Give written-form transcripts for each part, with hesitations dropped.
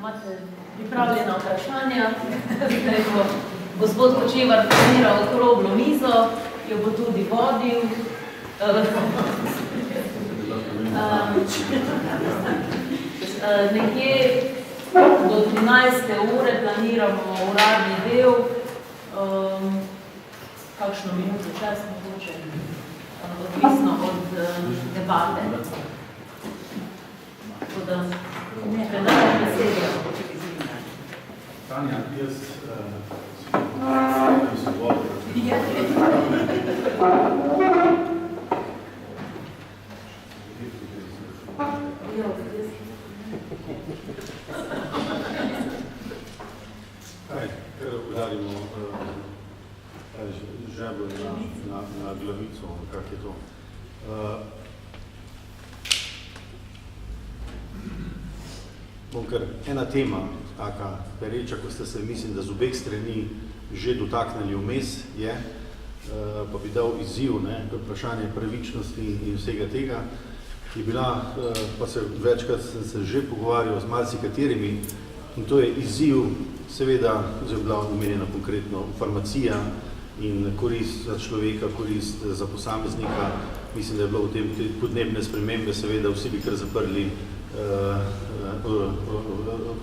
imate pripravljena vprašanja, zdaj bo gospod Kočevar planiral okroglo mizo, jo bo tudi vodil. Nekje do 13. ure planiramo uradni del, kakšno minuto čas mogoče, odvisno od debate. Tako da predajam besedo. Tanja, jaz sem vodil. Kar udarimo žeblo na glavico, kak je to. Bom kar ena tema, taka pereča, ko ste se, mislim, da z obeh strani že dotaknili vmes, je, pa bi dal izziv, vprašanje pravičnosti in vsega tega, ki je bila, pa se večkrat sem se že pogovarjal z marsikaterimi, in to je izziv, seveda, zdaj je bila omenjena konkretno farmacija in korist za človeka, korist za posameznika. Mislim, da je bilo v tem podnebne spremembe, seveda vsi bi kar zaprli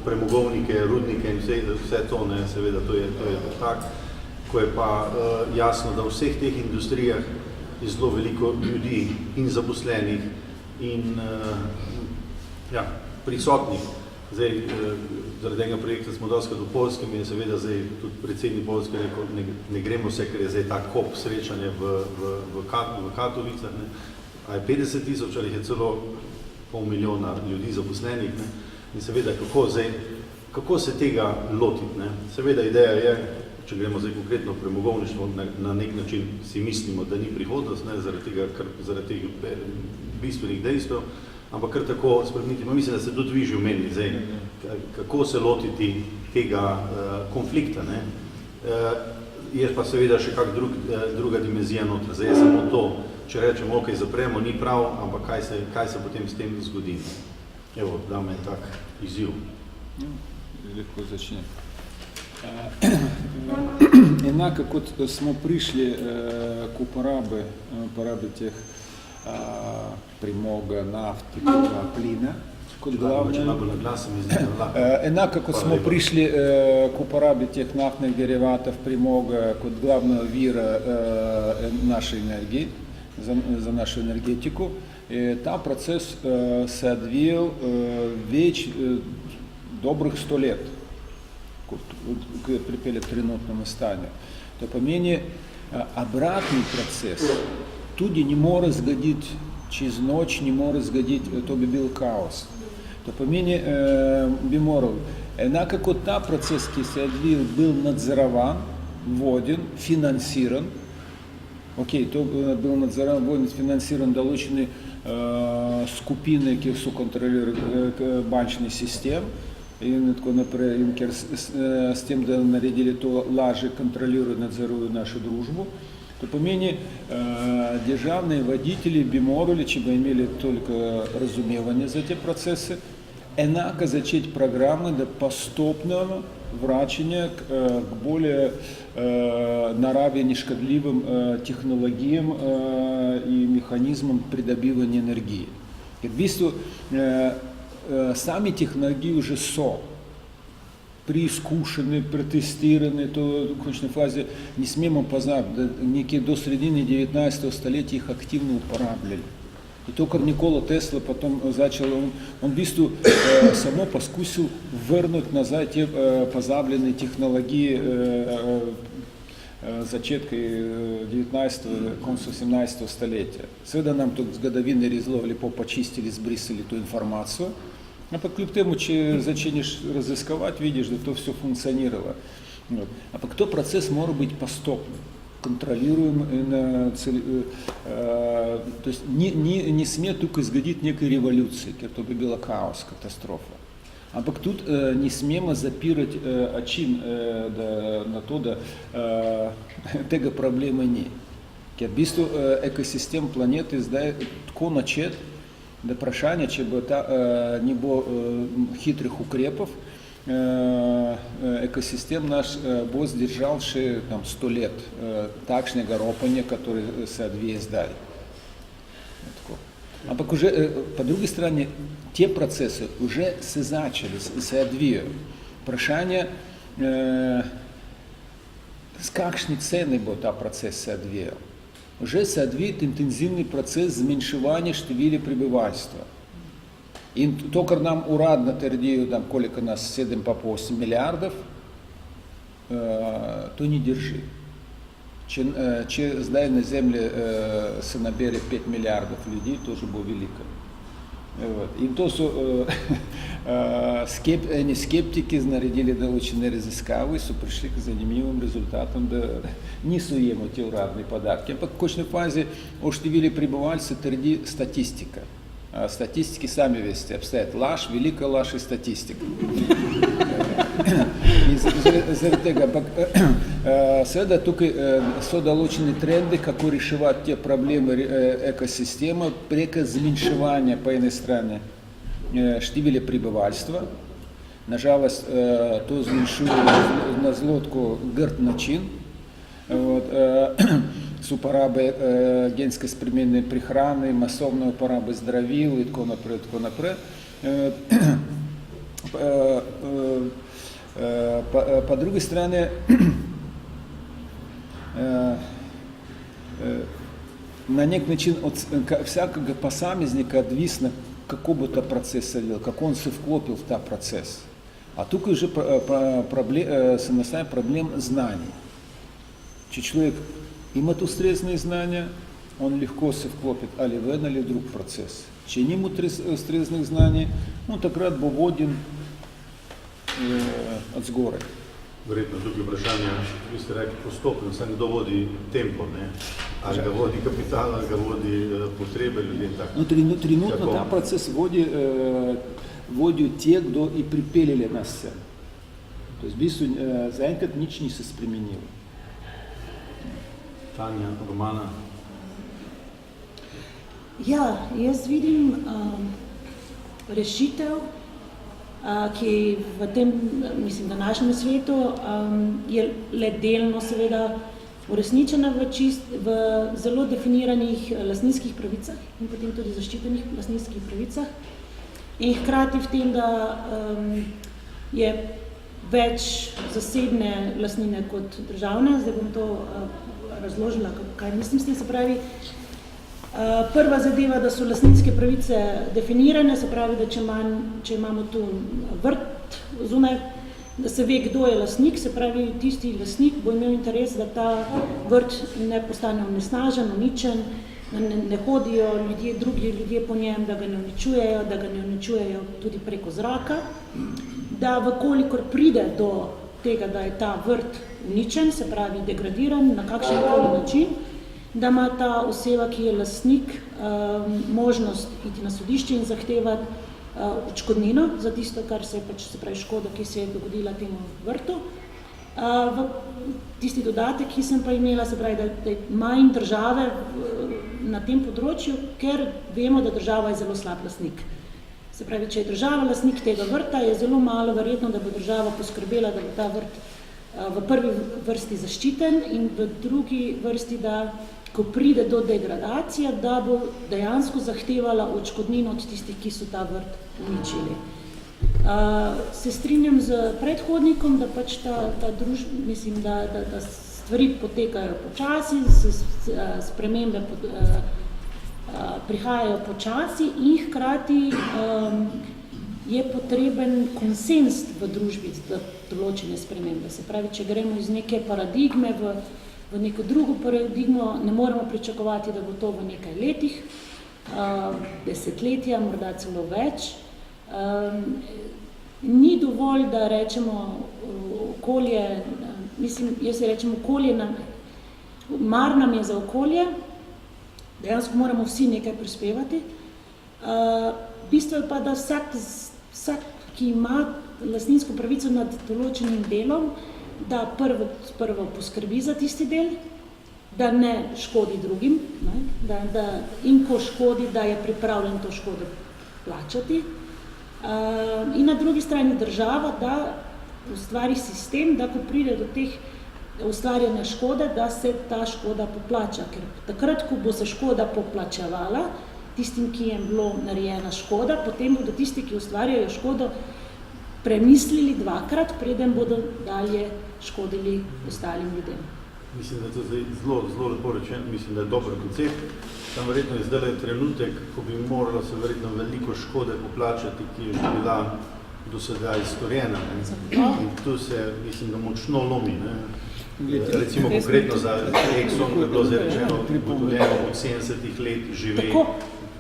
premogovnike, rudnike in vse to, seveda to je tak, ko je pa jasno, da v vseh teh industrijah je zelo veliko ljudi in zaposlenih in prisotnih. Zdaj, zaradi enega projekta smo dostakrat v Poljskem in seveda zdaj tudi predsednik Poljske rekel, ne gremo vse, ker je zdaj ta kop srečanje v Katovicah, a je 50 tisoč ali je celo pol milijona ljudi zaposlenih, in seveda kako se tega lotiti. Seveda ideja je, če gremo zdaj konkretno v premogovništvo, na nek način si mislimo, da ni prihodnost, zaradi teh bistvenih dejstev, ampak kar tako spremeniti. Mislim, da ste tudi vi že omenili zdaj, kako se lotiti tega konflikta. Je pa seveda še kak druga dimenzija notra. Zdaj je samo to, če rečemo, ok, zapremo, ni prav, ampak kaj se potem s tem zgodi. Evo, dame je tak izziv. Lahko začne. Enako kot smo prišli k uporabi teh premoga, nafte, plina, kot glavne. Enako kot smo prišli k uporabi teh naftnih derivatov premoga kot glavnega vira naše energije, za нашу энергетику. Та процесс се odvijal več dobrih 100 let, ko je pripelje k trenutnemu stanju. To pomeni, obratni proces tudi ne more zgoditi čez noč, ne more zgoditi, to bi bil kaos. To pomeni, bi moral, enako kot ta proces, ki se je odvijal, bil nadzorovan, voden, financiran. Окей, то был надзоран, финансирован določene skupine, ki so kontrolirali bančni sistem in tako naprej, in ker s tem, da naredili to, lažje kontrolируют, надзоруют нашу дружбу. To pomeni, državni voditelji bi morali, če bi imeli toliko razumevanja za te procese, enako začeti programe, da postopno vračanje k bolje naravi neškodljivim tehnologijam in mehanizmom pridobivanja energije. Ker v bistvu sami tehnologiji že so preizkušeni, pretestirani, to v končni fazi ne smemo pozabiti, da nekje do sredine 19. stoletja jih aktivno uporabljali. И то, как Никола Тесла потом начал, он в бistvu само поскусил вернуть назад те позабленные технологии začetka 19. koncu 17. stoletja. Seveda nam tudi zgodovine zelo lepo počistili, zbrisali tu informacijo, ampak kljub temu, če začneš raziskovati, vidiš, da to все funkcioniralo. Ampak to proces mora biti postopno. Контролируем, то есть не sme tukaj zgoditi nekaj revolucije, ker to bi bila kaos, katastrofa. Ampak tudi ne smemo zapirati oči na to, da tega problema ni. Ker v bistvu ekosistem planete zdaj tako načet, da vprašanje, če bo ne bo hitrih ukrepov, ekosistem naš bo zdržal še 100 let takšnega ropanja, который se odvije zdaj. Ampak уже, по drugi strani, te procese уже se začeli, se odvijajo. Vprašanje, s kakšni ceni bo ta proces se odvijal. Уже se odvija intenzivni proces zmanjševanja števila prebivalstva. In to, kar nam uradno trdijo, da koliko nas 7,8 milijardov, to ni drži. Če zdaj na zemlji se nabere 5 milijardov ljudi, to že bo veliko. In to so eni skeptiki naredili določene raziskave, so prišli k zanimivim rezultatom, da niso ujemo te uradne podatke. Ampak v končni fazi o številu prebivalcev trdi statistika. Statistiki sami veste, obstaja laž, velika laž in statistika. Zaradi tega, ampak seveda tukaj so določeni trendi, kako reševati te probleme ekosistema preko zmanjševanja po eni strani števila prebivalstva. Nažalost, to zmanjšuje na zelo grd način. S uporabe genske spremenjene prehrane, masovne uporabe zdravil in tako naprej. Po drugi strani, na nek način od vsakega posameznika odvisno, kako bo ta proces se delal, kako on se vklopil v ta proces. A tukaj že se nastaja problem znanja. Če človek ima ustrezne znanja, on lahko se vklopiti ali v en ali drug proces. Če nima ustreznih znanj, on takrat bo vodjen od zgoraj. Verjetno tukaj vprašanje, vi ste rekli postopno, saj kdo vodi tempo, ne? Ali ga vodi kapital, ali ga vodi potrebe ljudi in tako. Trenutno ta proces vodijo te, kdo i pripeljali nas sem. To je v bistvu zaenkrat nič ni se spremenilo. Tanja, Romana. Ja, jaz vidim rešitev, ki v tem, mislim, današnjem svetu je le delno seveda uresničena v zelo definiranih lastninskih pravicah in potem tudi zaščitenih lastninskih pravicah. In hkrati v tem, da je več zasebne lastnine kot državne. Zdaj bom to razložila, kaj mislim s tem. Se pravi, prva zadeva, da so lastninske pravice definirane, se pravi, da če imamo tu vrt zunaj, da se ve, kdo je lastnik, se pravi, tisti lastnik bo imel interes, da ta vrt ne postane onesnažen, uničen, da ne hodijo drugi ljudje po njem, da ga ne uničujejo tudi preko zraka, da vkolikor pride do tega, da je ta vrt uničen, se pravi degradiran na kakšen koli način, da ima ta oseba, ki je lastnik, možnost iti na sodišče in zahtevati odškodnino za tisto, kar se pravi škodo, ki se je dogodila temu vrtu. Tisti dodatek, ki sem pa imela, se pravi, da je manj države na tem področju, ker vemo, da država je zelo slab lastnik. Se pravi, če je država lastnik tega vrta, je zelo malo verjetno, da bo država poskrbela, da bo ta vrt v prvi vrsti zaščiten in v drugi vrsti, da ko pride do degradacije, da bo dejansko zahtevala odškodnino od tistih, ki so ta vrt uničili. Se strinjam z predhodnikom, da pač ta družba, mislim, da stvari potekajo počasi, spremembe prihajajo počasi in hkrati je potreben konsens v družbi za določene spremembe. Se pravi, če gremo iz neke paradigme v neko drugo paradigmo, ne moremo pričakovati, da bo to v nekaj letih, desetletja, morda celo več. Ni dovolj, da rečemo okolje, jaz rečem okolje, mar nam je za okolje, dejansko moramo vsi nekaj prispevati. Bistvo je pa, da vsak, ki ima lastninsko pravico nad določenim delom, da prvo poskrbi za tisti del, da ne škodi drugim, in ko škodi, da je pripravljen to škodo plačati. In na drugi strani država, da ustvari sistem, da ko pride do teh ustvarjanja škode, da se ta škoda poplača. Ker takrat, ko bo se škoda poplačevala, tistim, ki je bilo narejena škoda, potem bodo tisti, ki ustvarjajo škodo, premislili dvakrat, preden bodo dalje škodili ostalim ljudem. Mislim, da je to zdaj zelo lepo rečeno, mislim, da je dober koncept. Tam verjetno je zdaj trenutek, ko bi moralo se verjetno veliko škode poplačati, ki je že bila do sedaj storjena. In tu se, mislim, da močno lomi. Recimo konkretno za Exxon, ko je bilo zdaj rečeno, ugotovljeno od 70 let žive,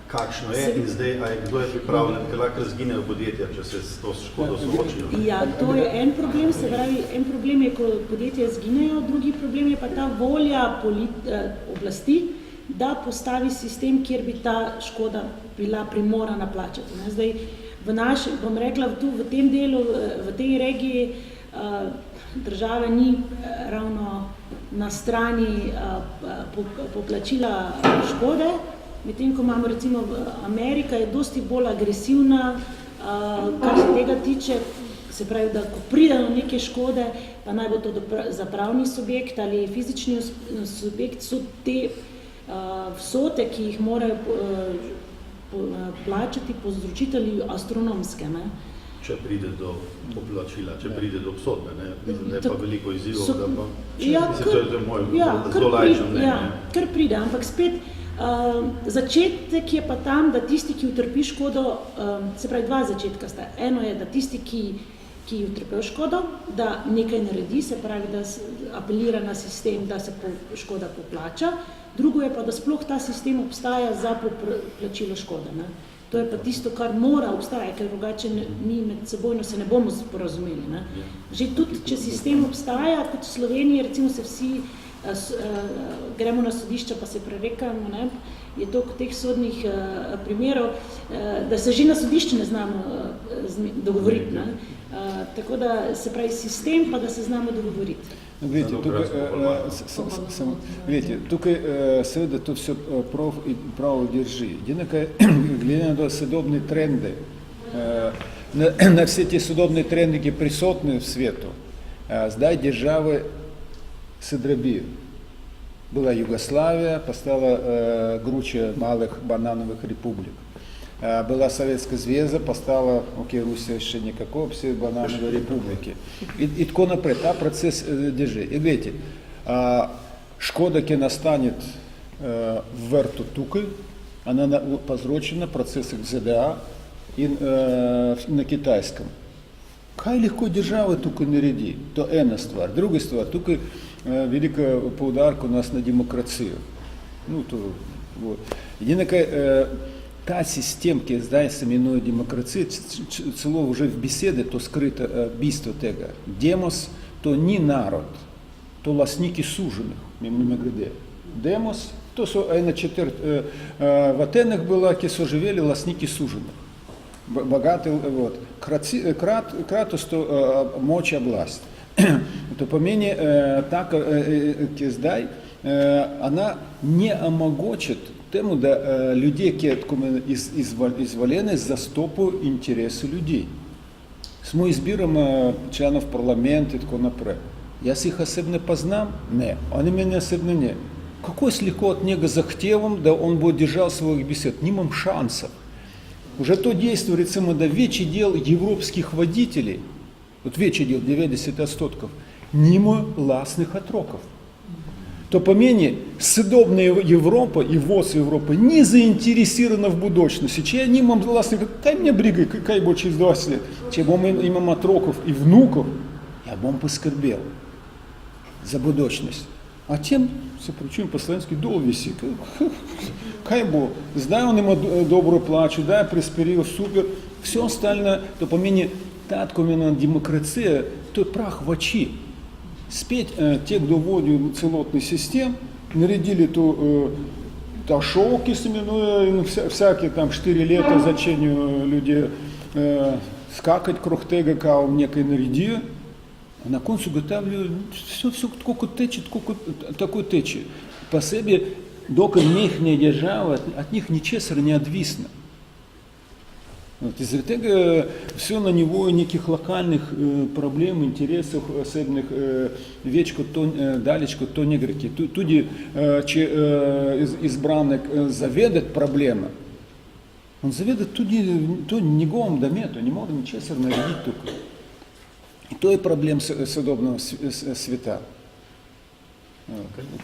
kakšno je in zdaj, kdo je pripravljen, ker lahko razginejo podjetja, če se s to škodo soočijo. Ja, to je en problem, se pravi, en problem je, ko podjetja zginejo, drugi problem je pa ta volja oblasti, da postavi sistem, kjer bi ta škoda bila primorana plačati. Zdaj, bom rekla, tu v tem delu, v tej regiji, država ni ravno na strani poplačila škode, medtem ko imamo recimo Amerika je dosti bolj agresivna, kar se tega tiče, se pravi, da ko pride do neke škode, pa naj bo to za pravni subjekt ali fizični subjekt, so te vsote, ki jih morajo plačati povzročitelji astronomske. Ne? Če pride do poplačila, če pride do obsodbe, ne? Mislim, da je pa veliko izzivov, da pa... to je moj zelo laično mnenje. Ja, kar pride, ampak spet začetek je pa tam, da tisti, ki utrpi škodo, se pravi dva začetka sta. Eno je, da tisti, ki utrpel škodo, da nekaj naredi, se pravi, da apelira na sistem, da se škoda poplača. Drugo je pa, da sploh ta sistem obstaja za poplačilo škode. Ne? To je pa tisto, kar mora obstajati, ker drugače mi med sebojno se ne bomo sporazumeli. Ne? Že tudi, če sistem obstaja, kot v Sloveniji, recimo se vsi gremo na sodišča, pa se prerekamo, ne? Je toliko teh sodnih primerov, da se že na sodišču ne znamo dogovoriti. Ne? Tako da se pravi sistem, pa da se znamo dogovoriti. Tukaj seveda to vse prav drži. Glede na sodobne trende, na vse te sodobne trende, ki prisotne v svetu, zdaj države se drobijo. Bila Jugoslavija, pa stala Gručija malih bananovih republik. Была Советская Звезда, постала, Русия ще никакого, все банановые республики. И тако напред, а процесс держи. И видите, шкода, ки настанет в верту туки, она позрочена процессах в ЗДА и на китайском. Кай легко держава туки нареди, то една ствар. Друга ствар, туки велика поударка у нас на демократию. Ну, то, вот. Единакая, та система, ki zdaj se imenuje demokracija, celo že v besede to skrito bistvo tega. Demos to ni narod, to lastniki suženih, mimogrede. Demos, to so ena četrt v Atenah bila, ki so živeli lastniki suženih. Bogati, вот. Kratkost moč область. To pomeni, tak, ki zdaj, она не омогочит тему, да людей, ki изволены заступу интересы людей. Smo izbiramo članov parlamenta i tako naprej. Jaz ih osebno poznam? Ne. Oni mene osebno ne. Kako je lегко от njega zahtevam, da on bo držal svojih besed? Nimam шансов. Уже то действие, recimo, da večji del evropskih voditelей, вот večji del, 90%, nima lastnih otrokov. То помени съдобная Европа и ВОЗ Европы не заинтересирована в будущности. Че они имам власне, кай мне бригай, кай бо через 20 лет. Че бом имам отроков и внуков, я бом поскорбел за будущность. А тем, се причем по-словенски, дол виси. Кай бо, здай он има добрую плачу, дай пресперил, супер. Все остальное, то помени, татко именно демократия, то прах в очи. Спеть те, кто вводил целотный систем, нарядили то шоу, всякие там 4 лета зачению людей скакать круг тега, кау некой наряди, а на концу готовлю все сколько течет, такой течет. По себе, дока них не держава, от них ни чесар не отвисно. Вот, из-за этого все на него неких локальных проблем, интересов, осебних вечко то далечко, то не греки. Туди, че избранник заведет проблеми, он заведет туди, то нигом дамето, не може ничего наредить тук. И то je problem sodobного sveta.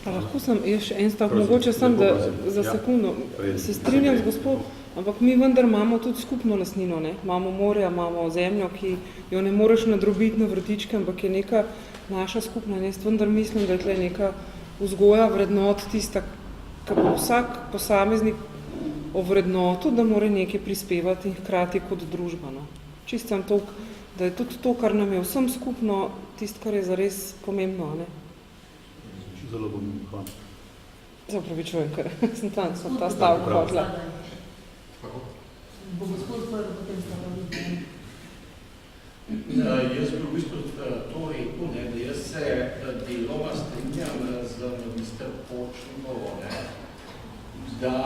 Pa lahko sem še en stavek, mogoče sem, da za sekundo se strinjam z gospod, ampak mi vendar imamo tudi skupno lastnino, ne? Imamo morja, imamo zemljo, ki jo ne moreš nadrobiti na vrtičke, ampak je neka naša skupna, jaz vendar mislim, da je tle neka vzgoja vrednot tista, ki bo vsak posameznik ovrednotil, da mora nekaj prispevati in hkrati kot družba, no. Čistam toliko, da je tudi to, kar nam je vsem skupno, tisto, kar je zares pomembno, ne? Zelo bom hvala. Se upravičujem, ker sem tam ta stavek hodila. Bo gospod prvi, potem stavek. Jaz bi v bistvu to rekel, ne, da jaz se deloma strinjam z magister Počnikovo, da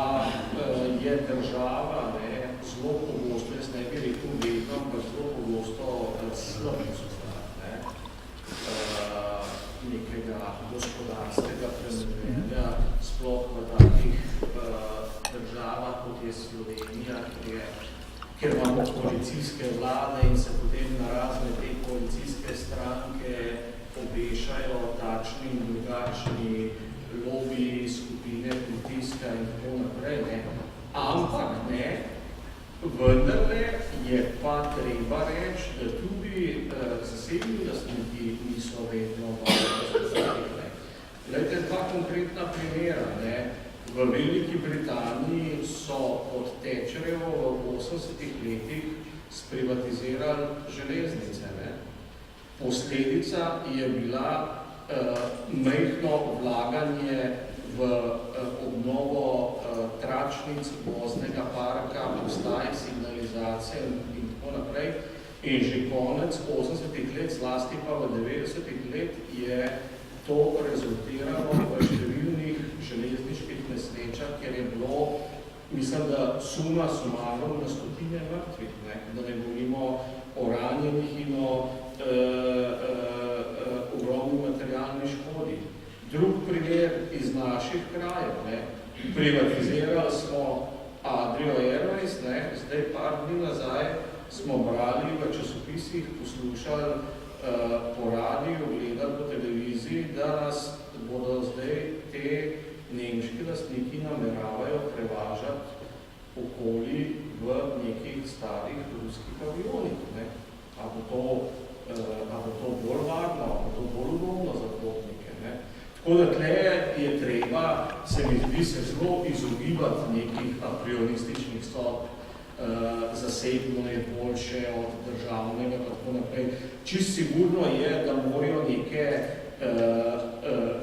je država zelo pogosto, jaz ne bi rekel vedno, ampak zelo pogosto slabico nekega gospodarskega premoženja, sploh v takih državah, kot je Slovenija, kjer imamo koalicijske vlade in se potem na razne te koalicijske stranke obešajo takšni in drugačni lobiji, skupine, pritiska in tako naprej. Ne. Ampak ne, vendarle je pa treba reči, da tudi zasebni lastniki niso vedno varni. Glejte, dva konkretna primera. Ne. V Veliki Britaniji so od Thatcherjevo v 80-ih letih sprivatizirali železnice. Ne. Posledica je bila majhno vlaganje v obnovo tračnic, voznega parka, postaj, signalizacije in tako naprej. In že konec 80-ih let, zlasti pa v 90-ih let, je to rezultiralo v številnih železniških nesrečah, ker je bilo, mislim, da suma sumarum na stotine mrtvih, ne? Da ne govorimo o ranjenih in o ogromni materialni škodi. Drug primer iz naših krajev, ne? Privatizirali smo Adrio Airways, ne? Zdaj par dni nazaj smo brali v časopisih, poslušali po radiju, gledali po televiziji, da nas bodo zdaj te nemški lastniki nameravajo prevažati okoli v nekih starih ruskih avionih. Ne? A bo to bolj varno, a bo to bolj udobno za potnike. Ne? Tako da tle je treba, se mi zdi, se zelo izogibati nekih apriorističnih sodb, zasebno je boljše od državnega, tako naprej. Čisto sigurno je, da morajo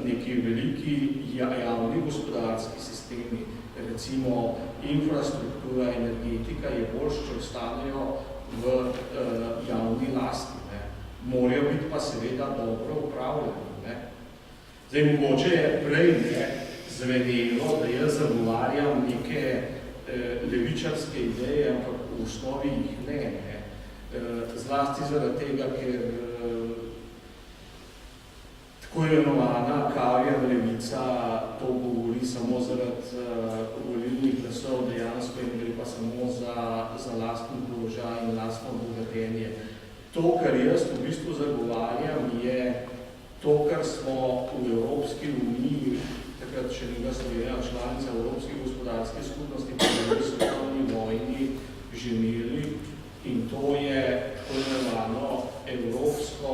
neki veliki javni gospodarski sistemi, recimo infrastruktura, energetika, je boljše, če ostanejo v javni lasti. Ne. Morajo biti pa seveda dobro upravljeni. Ne. Zdaj, mogoče je prej zvenelo, da jaz zagovarjam neke levičarske ideje, ampak v osnovi jih ne. Zlasti zaradi tega, ker tako imenovana kavija levica to govori samo zaradi volilnih glasov, dejansko in gre pa samo za lastni položaj in lastno obogatenje. To, kar jaz v bistvu zagovarjam, je to, kar smo v Evropski uniji, takrat še ni Slovenija članica Evropske gospodarske skupnosti, pa v svetovni vojni že imeli, in to je tako imenovano evropsko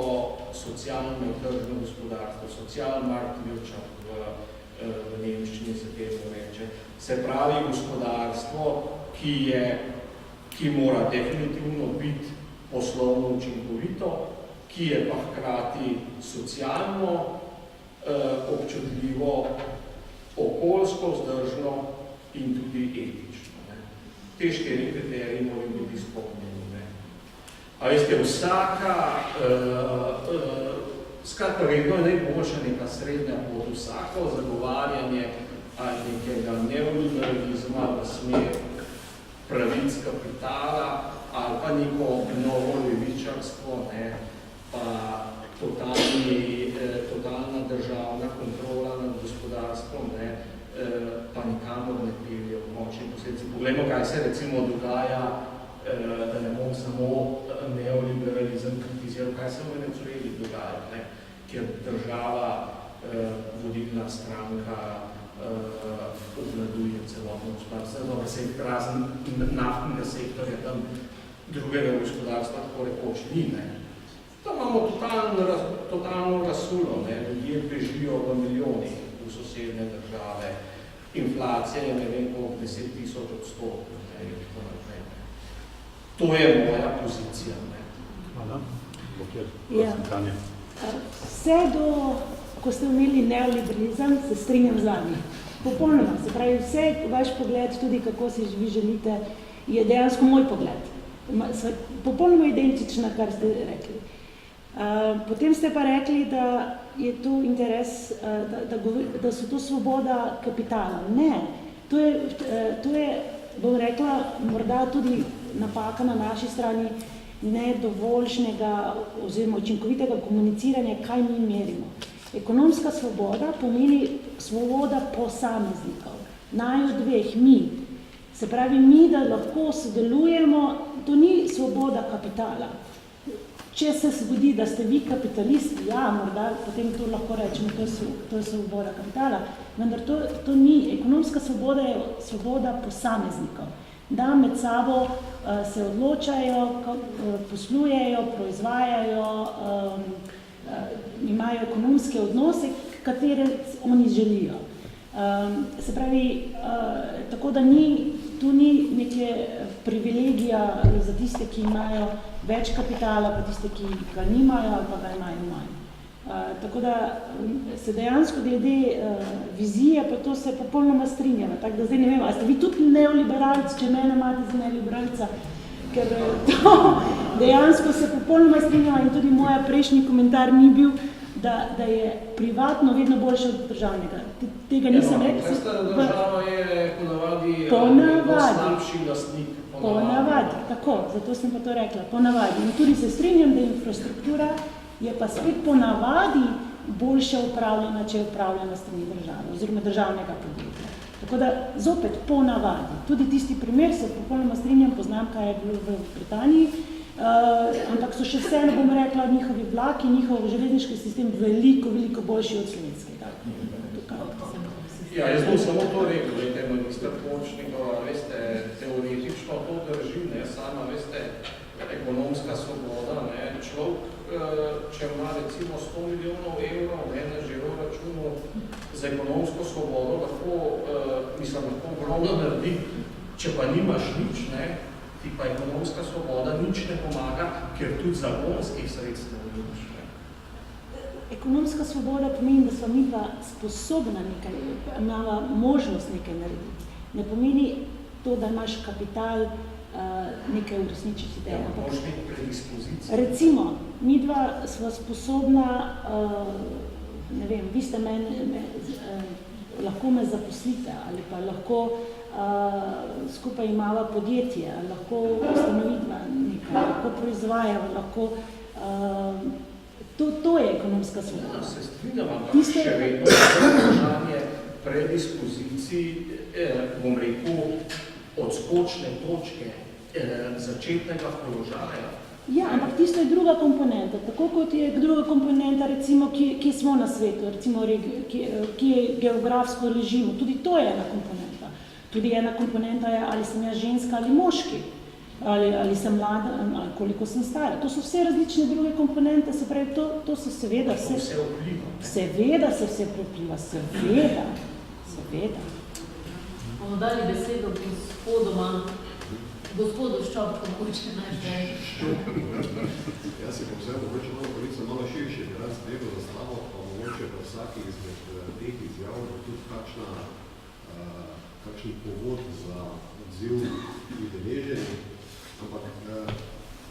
socialno tržno gospodarstvo, Sozialmarktwirtschaft v nemščini se temu reče. Se pravi gospodarstvo, ki mora definitivno biti poslovno učinkovito, ki je pa hkrati socialno občutljivo, okoljsko vzdržno in tudi etično. Ne. Te 4 kriteriji morajo biti izpolnjeni. A veste, skratka, vedno je najboljša neka srednja pot, vsako zagovarjanje ali nekega neoliberalizma v smer pravic kapitala ali pa neko novo levičarstvo, ne, pa totalna državna kontrola nad gospodarstvom, ne, pa nikamor ne pelje v močni posledici. Poglejmo, kaj se recimo dogaja, da ne bom samo neoliberalizem kritiziral, kaj se v Venezueli dogaja, ne, kjer država, vodilna stranka, obvladuje celotno gospodarstvo, razen naftnega sektorja, tam drugega gospodarstva tako rekoč ni. Ne. Tam imamo totalno razsulo, ne. Ljudje bežijo v milijonih v sosednje države, inflacija je ne vem koliko 10,000%. To je moja pozicija. Ne. Hvala. Ja. Vse do, ko ste imeli neoliberalizem, se strinjam z vami. Popolnoma, se pravi, vse vaš pogled, tudi kako si vi želite, je dejansko moj pogled. Popolnoma identična, kar ste rekli. Potem ste pa rekli, da je to interes, da so to svoboda kapitala. Ne, to je, bom rekla, morda tudi napaka na naši strani nedovoljšnega oziroma učinkovitega komuniciranja, kaj mi merimo. Ekonomska svoboda pomeni svoboda posameznikov, naju dveh, mi. Se pravi, mi, da lahko sodelujemo, to ni svoboda kapitala. Če se zgodi, da ste vi kapitalisti, ja, morda potem to lahko rečemo, to je svoboda kapitala, vendar to ni. Ekonomska svoboda je svoboda posameznikov, da med sabo se odločajo, poslujejo, proizvajajo, imajo ekonomske odnose, katere oni želijo. Se pravi, tako da tu ni neke privilegija za tiste, ki imajo več kapitala, pa tiste, ki ga nimajo ali pa ga imajo manj. Tako da se dejansko glede vizije, pa to se popolnoma strinjava. Tako da zdaj ne vem, a ste vi tudi neoliberalci, če mene imate za neoliberalca, ker to dejansko se popolnoma strinjava in tudi moja prejšnji komentar ni bil, da je privatno vedno boljše od državnega. Tega nisem rekla. Država je ponavadi slabši lastnik. Ponavadi, tako, zato sem pa to rekla, ponavadi. In tudi se strinjam, da infrastruktura je pa spet ponavadi boljše upravljena, če je upravljena strani države oziroma državnega podjetja. Tako da zopet ponavadi. Tudi tisti primer se popolnoma strinjam, poznam, kaj je bilo v Britaniji, ampak so še vseeno, bom rekla, njihovi vlaki, njihov železniški sistem veliko, veliko boljši od slovenskega. Ja, jaz bom samo to rekel, da je minister Poročnikova, veste, teoretično to drži, ne, sama, veste, ekonomska svoboda, ne, človek, če ima recimo 100 milijonov evrov, ne, na žiro računu za ekonomsko svobodo, lahko ogromno naredi, če pa nimaš nič, ne, ti pa ekonomska svoboda nič ne pomaga, ker tudi zagonskih sredstev nimaš. Ekonomska svoboda pomeni, da smo mi pa sposobna nekaj, imamo možnost nekaj narediti. Ne pomeni to, da imaš kapital nekaj uresničiti. Recimo, mi dva smo sposobna, ne vem, vi ste lahko me zaposlite ali pa lahko skupaj imava podjetje, lahko ustanovitva nekaj, lahko proizvajava, lahko to je ekonomska svoboda. Se strinjam, ampak še vedno vprašanje predispozicij, bom rekel, odskočne točke začetnega položaja. Ja, ampak tisto je druga komponenta. Tako kot je druga komponenta, recimo, kje smo na svetu, recimo, ki je geografsko režimu. Tudi to je ena komponenta. Tudi ena komponenta je, ali sem jaz ženska ali moški. Ali sem mlada, ali koliko sem stara. To so vse različne druge komponente, se pravi, to so seveda vse... Vse vpliva. Seveda se vse prepliva, seveda. Bomo dali besedo gospodu Ščopku, mogoče najprej. Jaz si bom vse mogoče malo širše, jaz treba zaslavo, pa mogoče pa vsakih izmed teh izjav, tudi kakšen povod za odziv udeleženih. Ampak,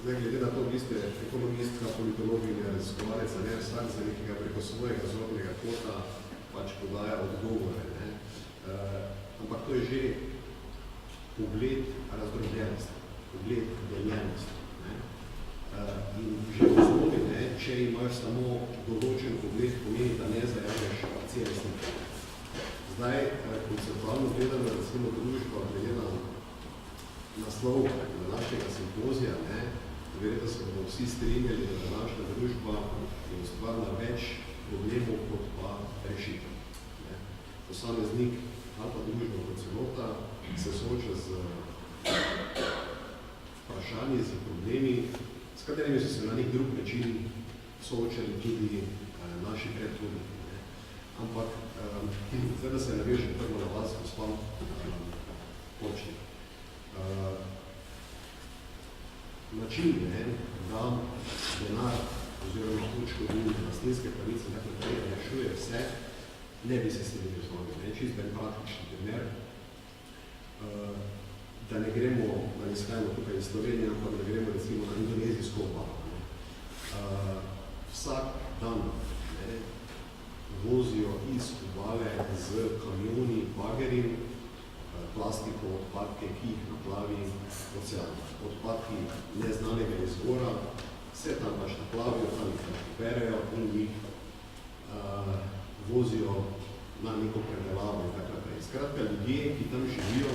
glede na to, vi ste ekonomistka, politologinja, raziskovalec, ne vsak za nekega preko svojega zornega kota pač podaja odgovore. Ampak to je že pogled razdrobljenosti. pogled deljenosti. In že v zgodbi, če imaš samo določen pogled, pomeni, da ne zajameš celostnika. Zdaj, konceptualno gledano, recimo družba, glede na naslov današnjega simpozija, verjetno se bomo vsi strinjali, da današnja družba je ustvarila več problemov kot pa rešitev. Posameznik ali pa družba kot celota se sooča z vprašanji, z problemi, s katerimi so se na nek drug način soočali tudi naši predhodniki. Ampak, zdaj da se navežem prvo na vas, gospod Počnik. Način, da denar oziroma odškodnine, lastninske pravice in tako naprej rešuje vse, ne bi se strinjal z vami. Čist en praktični primer, da ne gremo, da ne skajamo tukaj iz Slovenije, ampak da gremo recimo na indonezijsko obalo. Vsak dan vozijo iz obale z kamioni, bagerji, plastiko, odpadke, ki jih naplavi ocean. Odpadki neznanega izvora, vse tam pač naplavijo, tam jih berejo in jih vozijo na neko predelavo in tako naprej. Skratka, ljudje, ki tam živijo,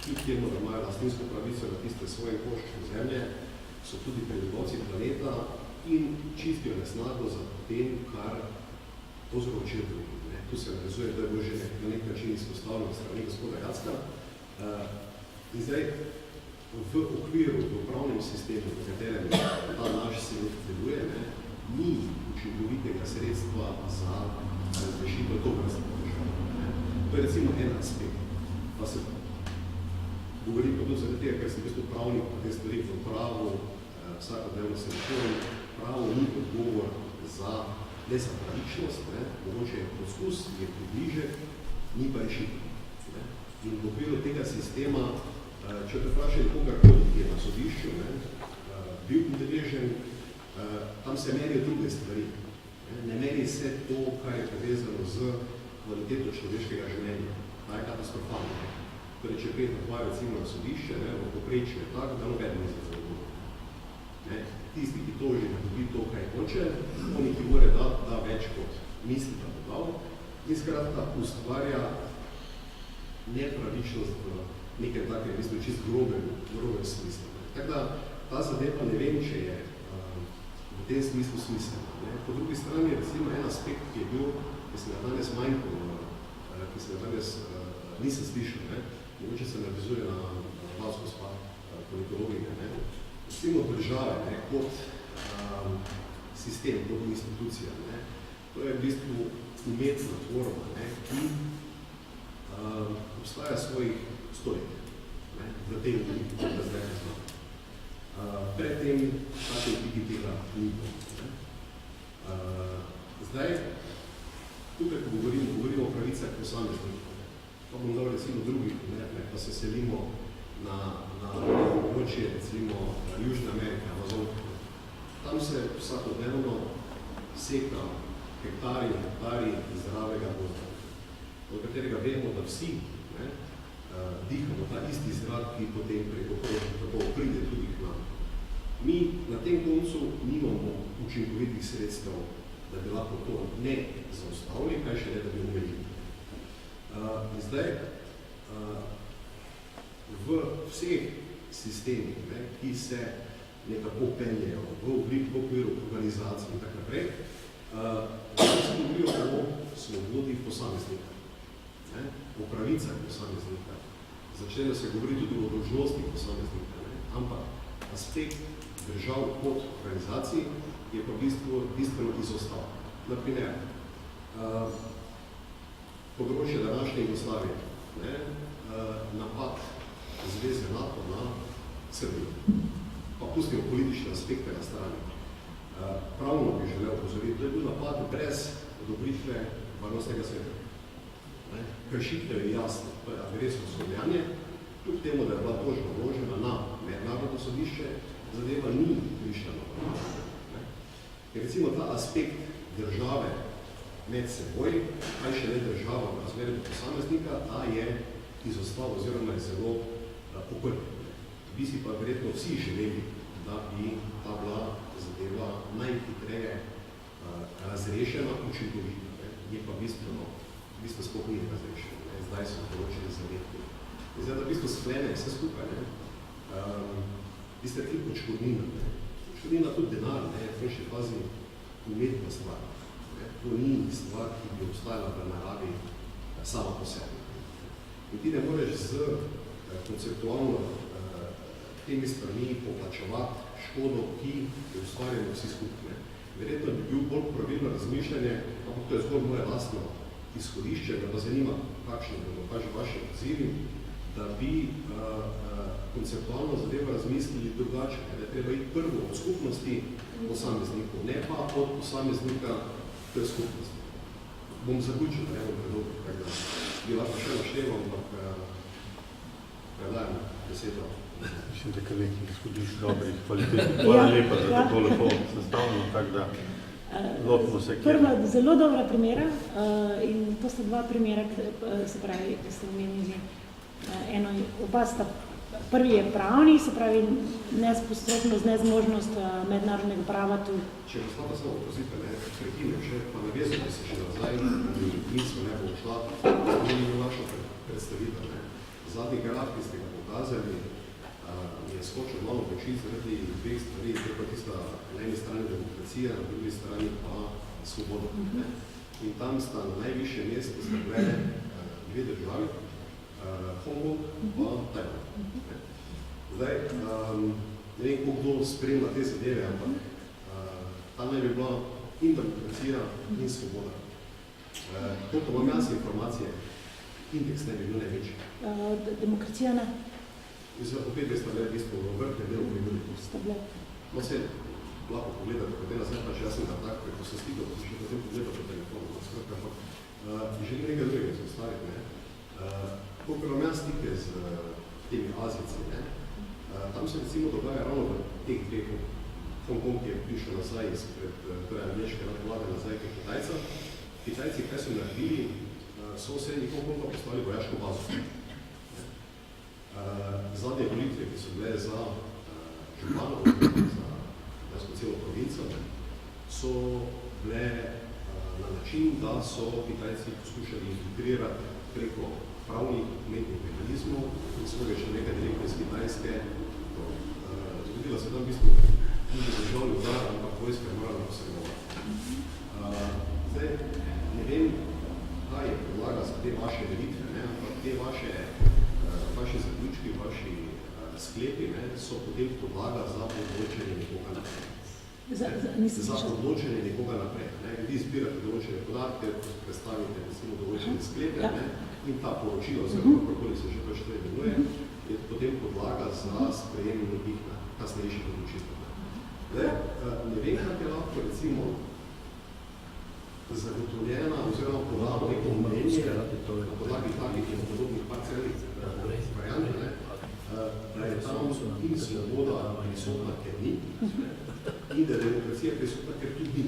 ki temu, da imajo lastninsko pravico na tiste svoje koščke zemlje, so tudi prebivalci planeta in čistijo nesnago za tem, kar povzročijo drugi. Tu se navezuje, da je bilo že na nek način izpostavljeno strani gospoda Jacka. In zdaj, v okviru, v upravnem sistemu, v katerem ta naš svet deluje, ni učinkovitega sredstva za razrešitev tovrstnih vprašanj. To je recimo en aspekt. Pa se govorim pa tudi zaradi tega, ker sem v bistvu pravnik, pa te stvari v pravu, vsakodnevno se rešujem, pravo ni odgovor za ne za pravičnost, mogoče je poskus, je približek, ni pa rešitev. In v okviru tega sistema, če te vprašali kogarkoli, ki je na sodišču, bil udeležen, tam se merijo druge stvari. Ne meri se to, kar je povezano z kvaliteto človeškega življenja. Ta je katastrofalna. Torej, če prije takva recimo na sodišče, v poprečju je tako, da noben ne se zadovoljno. Tisti, ki toži, ne dobi to, kaj hoče, oni, ki more da več kot misli, da bo dal, in skratka ustvarja nepravičnost v nekaj takem, mislim, čist grobem smislu. Tako da ta zadeva ne vem, če je v tem smislu smiselna. Po drugi strani je recimo en aspekt, ki je bil, ki se ga danes manjko, ki se ga danes nisem slišal, mogoče se navezuje na vas, gospa politologija. Recimo države kot sistem, kot institucija. To je v bistvu umetna tvorba, ki obstaja svojih stoletij v tem obliki, kot da zdaj ne znam. Pred tem take obliki tega ni bilo. Zdaj, tukaj, ko govorimo o pravicah posameznikov, pa bom dal recimo drugih, pa se selimo na območje, recimo Južne Amerike, Amazonke. Tam se vsakodnevno seka hektari zdravega gozda, od katerega vemo, da vsi dihamo ta isti zrak, ki potem preko tako pride tudi k nam. Mi na tem koncu nimamo učinkovitih sredstev, da bi lahko to ne zaustavili, kaj še ne, da bi omejili. Zdaj, v vseh sistemih, ki se nekako penjejo v okviru organizacij in tako naprej, se govorijo o svobodi posameznika, o pravicah posameznika. Začnejo se govoriti tudi o dolžnostih posameznika, ampak aspekt držav kot organizacij je pa bistveno izostal. Naprimer, področje današnje Jugoslavije, napad Zveze NATO na Srbijo, pa pustimo politične aspekte na strani. Pravno bi želel opozoriti, to je bil napad brez odobritve varnostnega sveta. Kršitev je jasno, to je agresivno sodjanje, kljub temu, da je bila tožba vložena na mednarodno sodišče, zadeva ni prišljena. Recimo ta aspekt države med seboj, kaj še ne država v razmerju do posameznika, ta je izostal oziroma je zelo oprt. V bi si pa verjetno vsi želeli, da bi ta bila zadeva najhitreje razrešena, učinkovita. Je pa bistveno sploh ni razrešeno. Zdaj so določeni zavetki. Zdaj, da v bistvu sklene vse skupaj, vi ste rekli odškodnina. Odškodnina tudi denar, v prejšnji fazi umetna stvar. To ni stvar, ki bi obstajala v naravi sama po sebi. In ti ne moreš z konceptualno temi strani poplačevati škodo, ki je ustvarjeno vsi skupaj. Verjetno bi bil bolj pravilno razmišljanje, ampak to je zgolj moje lastno izhodišče, da pa zanima, kakšne bodo kaže vaše odzivi, da bi konceptualno zadevo razmislili drugače, da je treba iti prvo od skupnosti posameznikov, ne pa od posameznika te skupnosti. Bom zaključil, da ne bom predolgo, tako da bi lahko še našteval, ampak predajam besedo. Mislim, da je nekaj izhodišč dobrih, kvalitetnih. Hvala lepa, da je tako lepo sestavljeno, tako da lotimo se kjer. Prva, zelo dobra primera in to sta dva primera, se pravi, ki ste omenili. Eno, oba sta, prvi je pravni, se pravi, nesposobnost, nezmožnost mednarodnega prava tu. Če gospoda samo prosite, prekinem še, pa navezujte se še nazaj, nismo ne bo šla, zmenimo vašo predstavitev. Zadnji graf, ki ste ga pokazali, je skočil malo poči zaradi dveh stvari, to pa tista na eni strani demokracija, na drugi strani pa svoboda. In tam sta na najvišje mesto sta bile dve državi, Hong Kong pa Tajvan. Zdaj, ne vem, kdo spremlja te zadeve, ampak tam naj bi bila in demokracija in svoboda. Koliko vam jaz informacije, indeks ne bi bil največji? Demokracija ne. Opet dve sta bile v bistvu v vrtne del prigoditi. Sta bile. No se lahko pogledate, potem nas pa še jaz sem ga tak, preko se stikal, pa še potem pogledal po telefonu. Ampak želim nekaj drugega se ostaviti. Koliko vam jaz stike z temi Azijci, tam se recimo dogaja ravno v teh dveh. Hong Kong je prišel nazaj izpred, torej ameriške vlade nazaj k Kitajca. Kitajci, kaj so naredili, so v srednji Hong Konga postavili vojaško bazo. Zadnje volitve, ki so bile za županov, za celo provinco, so bile na način, da so Kitajci poskušali integrirati preko pravnih umetnih mehanizmov in svoje še nekaj direktne iz Kitajske. Zgodila se tam v bistvu tudi državni udar, ampak vojska je morala posredovati. Zdaj, ne vem, kaj je podlaga za te vaše delitve, ampak te vaši zaključki, vaši sklepi so potem podlaga za odločenje nekoga naprej. Za odločenje nekoga naprej. Vi zbirate določene podatke, predstavite določene sklepe in ta poročila, oziroma kakorkoli se že pač to imenuje, je potem podlaga za sprejem nekih kasnejših odločitev. Ne vem, kako je lahko recimo zagotovljena oziroma podala neko mnenje na podlagi takih in podobnih parcialnih variant, da je tam in svoboda prisotna, ker ni, in da je demokracija prisotna, ker tudi ni.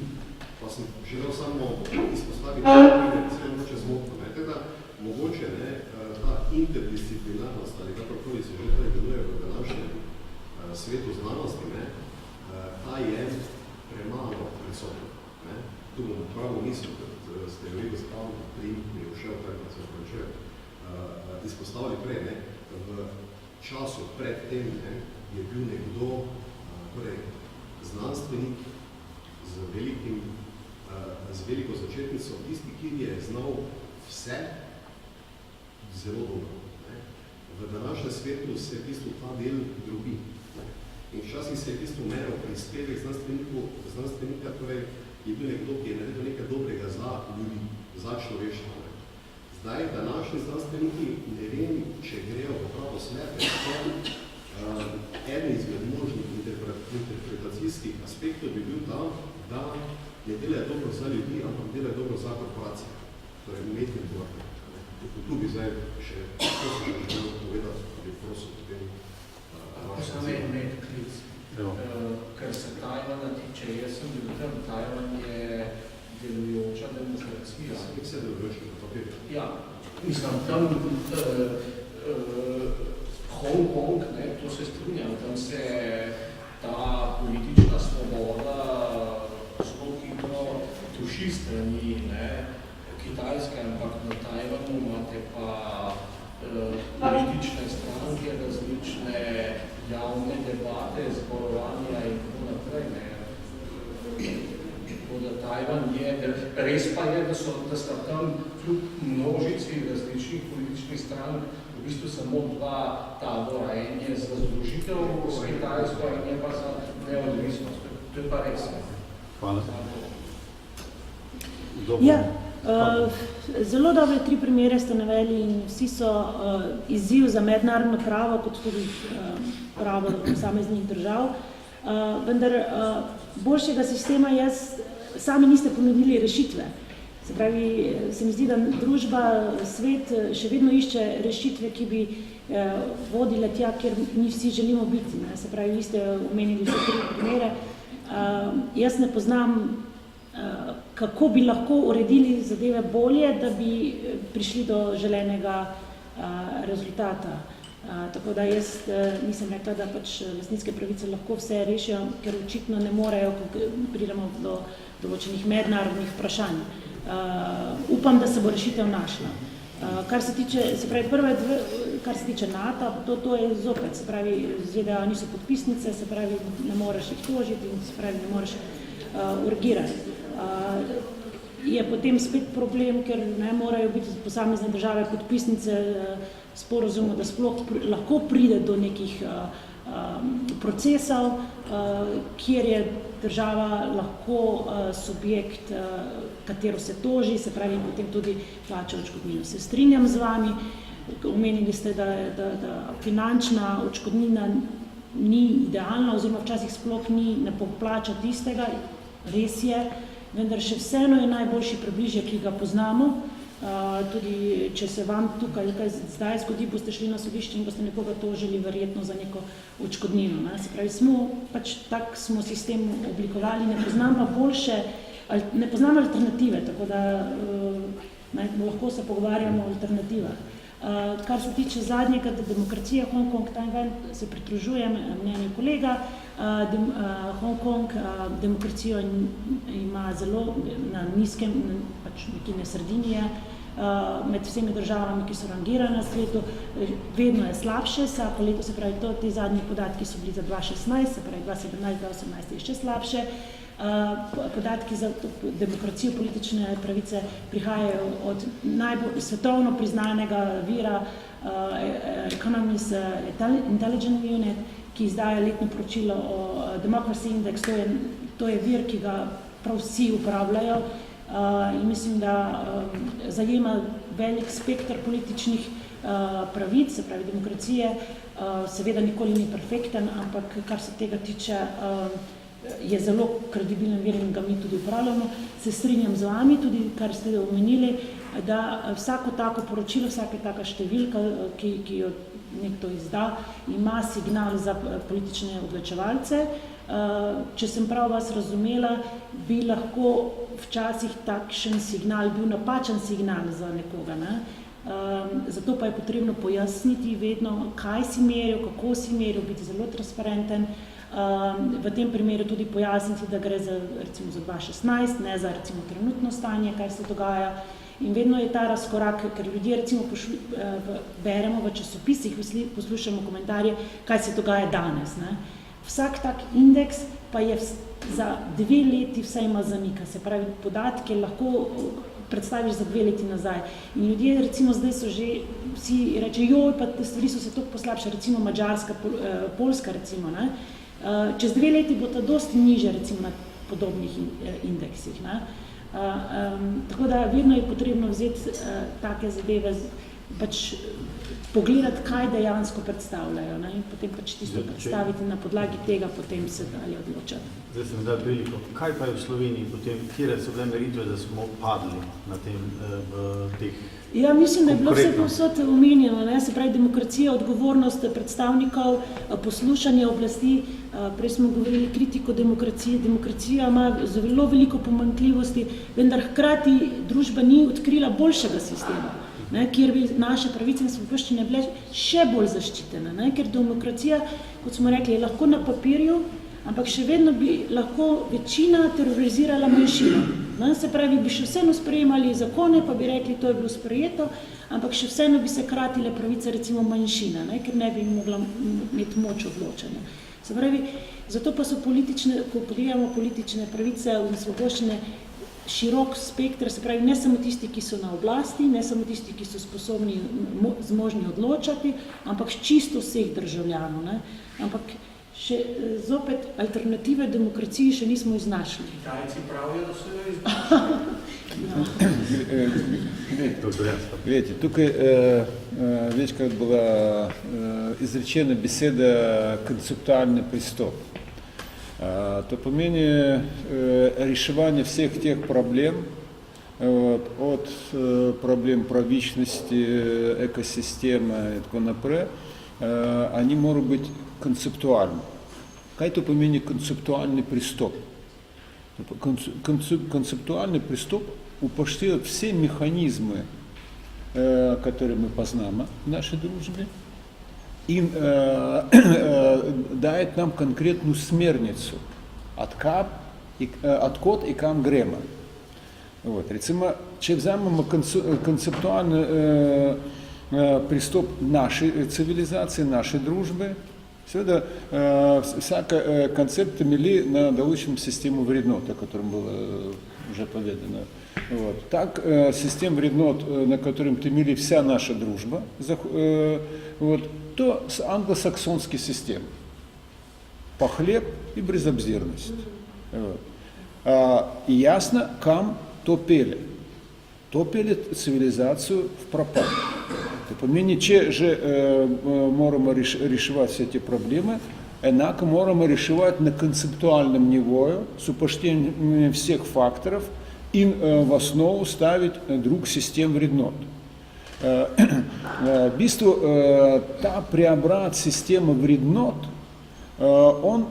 Pa sem želel samo izpostaviti, da se mogoče zmotno. Teda, mogoče ta interdisciplinarnost ali kakorkoli se že to imenuje v današnjem svetu znanosti, ta je premalo prisotna. Tu bom pravo misel, kot ste jo videli spravno, mi je všel, tako da se vpračujem, izpostavili prej. V času pred tem je bil nekdo, torej znanstvenik z veliko začetnico, tisti, ki je znal vse zelo dobro. V današnjem svetu se v bistvu ta del drugi. In včasih se je v bistvu meril prispevek znanstvenika, torej je bil nekdo, ki je naredil nekaj dobrega za ljudi, za človeštvo. Zdaj, današnji znanstveniki, ne vem, če grejo v pravo smer, eden izmed možnih interpretacijskih aspektov bi bil ta, da ne delajo dobro za ljudi, ampak delajo dobro za korporacije, torej umetne tvorbe. Tu bi zdaj še želel povedati, da bi prosil potem Samo en klic. Kar se Tajvana tiče, jaz sem bil tam, Tajvan je delujoča demokracija. Vse delujoče na papirju. Ja, mislim, tam Hongkong, to se strinjam, tam se ta politična svoboda zelo hitro tuši strani Kitajske, ampak na Tajvanu imate pa politične stranke, različne javne debate, zborovanja in tako naprej. Tako da Tajvan je, res pa je, da sta tam kljub množici različnih političnih strank v bistvu samo dva tabora. En je za združitev s Kitajsko, en je pa za neodvisnost. To je pa res. Hvala. Ja, zelo dobre 3 primere ste naveli in vsi so izziv za mednarodno pravo, kot tudi pravo posameznih držav. Vendar boljšega sistema sami niste ponudili rešitve. Se pravi, se mi zdi, da družba, svet še vedno išče rešitve, ki bi vodile tja, kjer mi vsi želimo biti. Se pravi, vi ste omenili vse 3 primere. Jaz ne poznam, kako bi lahko uredili zadeve bolje, da bi prišli do želenega rezultata. Tako da jaz nisem rekla, da pač lastninske pravice lahko vse rešijo, ker očitno ne morejo, ko pridemo do določenih mednarodnih vprašanj. Upam, da se bo rešitev našla. Kar se tiče, se pravi, kar se tiče NATO, to je zopet, se pravi, ZDA niso podpisnice, se pravi, ne moreš jih tožiti in se pravi, ne moreš urgirati. Je potem spet problem, ker ne morajo biti posamezne države podpisnice sporazumu, da sploh lahko pride do nekih procesov, kjer je država lahko subjekt, katero se toži, se pravi, in potem tudi plača odškodnino. Se strinjam z vami, omenili ste, da finančna odškodnina ni idealna, oziroma včasih sploh ne poplača tistega, res je, vendar še vseeno je najboljši približek, ki ga poznamo. Tudi če se vam tukaj zdaj zgodi, boste šli na sodišče in boste nekoga tožili verjetno za neko odškodnino. Se pravi, tak smo sistem oblikovali, ne poznam alternative, tako da lahko se pogovarjamo o alternativah. Kar se tiče zadnjega, demokracija Hongkong, Tajvan, se pridružujem mnenju kolega. Hongkong demokracijo ima zelo na nizkem, pač nekje na sredini je, med vsemi državami, ki so rangirane na svetu, vedno je slabše, vsako leto, se pravi, te zadnji podatki so bili za 2016, se pravi 2017-2018 je še slabše. Podatki za demokracijo, politične pravice prihajajo od najbolj svetovno priznanega vira Economist Intelligence Unit, ki izdaja letno poročilo o Democracy Index, to je vir, ki ga prav vsi uporabljajo in mislim, da zajema velik spekter političnih pravic, se pravi demokracije, seveda nikoli ni perfekten, ampak kar se tega tiče, je zelo kredibilen vir in ga mi tudi upravljamo. Se strinjam z vami, tudi kar ste omenili, da vsako tako poročilo, vsaka taka številka, ki jo nekdo izda, ima signal za politične odločevalce. Če sem prav vas razumela, bi lahko včasih takšen signal bil napačen signal za nekoga. Zato pa je potrebno pojasniti vedno, kaj si meril, kako si meril, biti zelo transparenten. V tem primeru tudi pojasniti, da gre recimo za 2016, ne za recimo trenutno stanje, kaj se dogaja. In vedno je ta razkorak, ker ljudje recimo beremo v časopisih, poslušamo komentarje, kaj se dogaja danes. Vsak tak indeks pa je za 2 leti vsaj ima zamika, se pravi podatke lahko predstaviš za 2 leti nazaj. In ljudje recimo zdaj so že, vsi reče, joj, pa stvari so se toliko poslabše, recimo Madžarska, Poljska recimo, čez 2 leti bo ta dosti niže recimo na podobnih indeksih. Tako da vedno je potrebno vzeti take zadeve, pač pogledati, kaj dejansko predstavljajo in potem pač tisto predstaviti na podlagi tega, potem se dalje odločati. Zdaj se mi da veliko. Kaj pa je v Sloveniji potem, kjer so bile meritve, da smo padli na teh Ja, mislim, da je bilo vse povsod omenjeno, se pravi demokracija, odgovornost predstavnikov, poslušanje oblasti, prej smo govorili kritiko demokracije, demokracija ima zelo veliko pomanjkljivosti, vendar hkrati družba ni odkrila boljšega sistema. ne, kjer bi naše pravice in svoboščine bile še bolj zaščitene, ne, ker demokracija, kot smo rekli, je lahko na papirju, ampak še vedno bi lahko večina terorizirala manjšino. Ne, se pravi, bi še vseeno sprejemali zakone, pa bi rekli, to je bilo sprejeto, ampak še vseeno bi se kratile pravice recimo manjšine, ne, ker ne bi mogla imeti moč odločanja. Se pravi, zato pa so politične, ko pogledamo politične pravice in svoboščine, širok spektr, se pravi, ne samo tisti, ki so na oblasti, ne samo tisti, ki so sposobni, zmožni odločati, ampak čisto vseh državljanov. Ne. Ampak še zopet alternative demokraciji še nismo iznašli. Kitajci pravijo, da so jo iznašli. Видите, tukaj večkrat bila izrečena beseda konceptualni pristop. To pomeni решение всех тех проблем, от проблем pravičnosti, ekosisteme и tako naprej, они могут быть концептуальны. Kaj to pomeni концептуальный приступ? Концептуальный приступ upošteva все механизмы, которые мы познаем в нашей дружбе, и дает нам конкретную смерницу, откот и кам грема. Вот. Recimo, če vzamemo konceptualni pristop naše civilizacije, naše družbe, seveda vsaka koncept temelji na določenem sistemu vrednot, o katerem bilo že povedano. Вот. Так, систем вреднот, на котором темели вся наша дружба, вот, то англосаксонский систем. Похлеб и безобзирность. Вот. И ясно, кам топели. Топели цивилизацию в пропаду. Помимо че же можем решать все эти проблемы, однако можем решать на концептуальном нивою, с упоштением всех факторов, и в основу ставить друг систем вреднот. Бисту та преобрат системы вреднот, он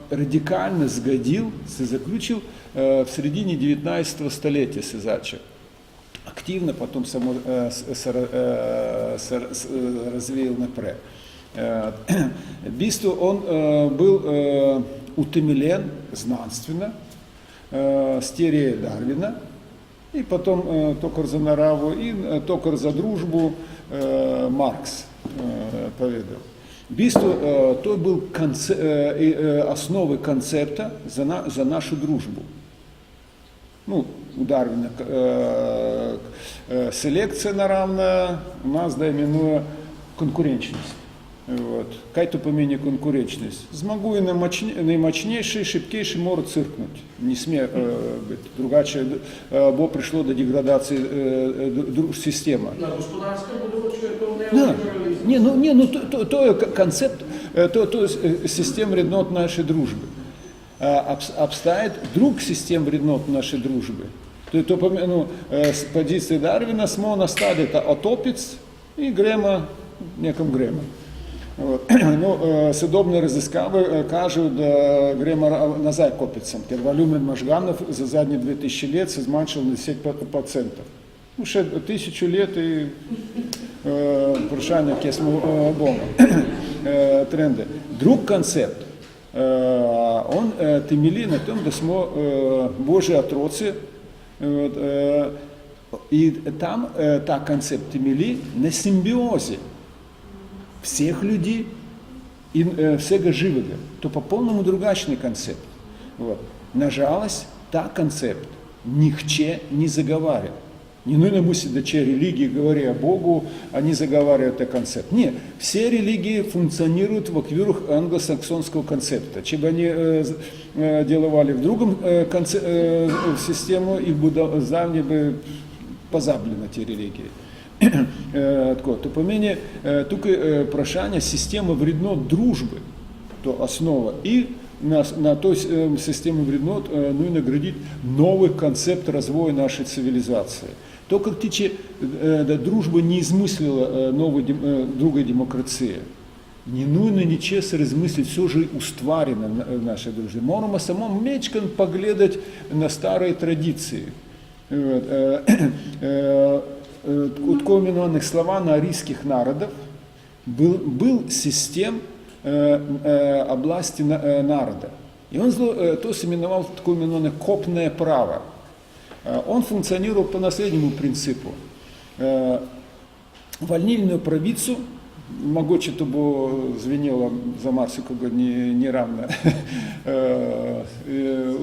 радикально заключил в середине 19 столетия Сезача. Активно потом само развеял напред. Бисту он был утемелен знаnstvенно, с теорией Дарвина, и потом токар за нараву, и токар за дружбу Маркс поведал. Бисту то был основой концепта за нашу дружбу. Ну, у Дарвина селекция наравна, у нас именуя конкурентность. Вот. Kaj to pomeni konkurenčnost? Zmaguje najmočnejši, šibkejši mora crknути. Не sme biti. Drugače bo prišlo do degradacije sistema. Na gospodarskem področju je to neoliberalizem. To je koncept, to je sistem vrednot naše družbe. Obstaja drug sistem vrednot naše družbe. To pomeni, s pozicije Darwina smo na stadiji otopic in gremo, nekam gremo. No, sodobne raziskave kažejo, da gremo nazaj kopicam, ker volumen možganov za zadnje 2000 let se zmanjšal na 10%. No, še 1000 let in vprašanje, kje smo bomo. Trende. Drug koncept, on temelji na tem, da smo Božji otroci, in tam ta koncept temelji na simbiozi всех людей и всего живого. То по-полному другачный концепт. Вот. На жалость, та концепт нихче не заговаривает. Не нужно мыслить, да че религии, говоря о Богу, они заговаривают о концепте. Нет, все религии функционируют в оквирах англосаксонского концепта. Че бы они делали в другом систему, их бы здавна бы позаблены те религии. То помені туки прошання системи вреднот дружби, то основа, і на той системі вреднот ну, наградить новий концепт розвою нашої цивілізації. То, как тиче, дружба не измыслила другой демократии, не нужно ничего размыслить, все же устворено в нашей дружбе. Можем самому мечком поглядать на старые традиции. tako imenovanih славяно-арийских народов был систем области народа. И он то именовал такое именованное копное право. Он функционировал по наследному принципу. Вольнильную правицу, могуче то бо звенело за Марсу кого неравно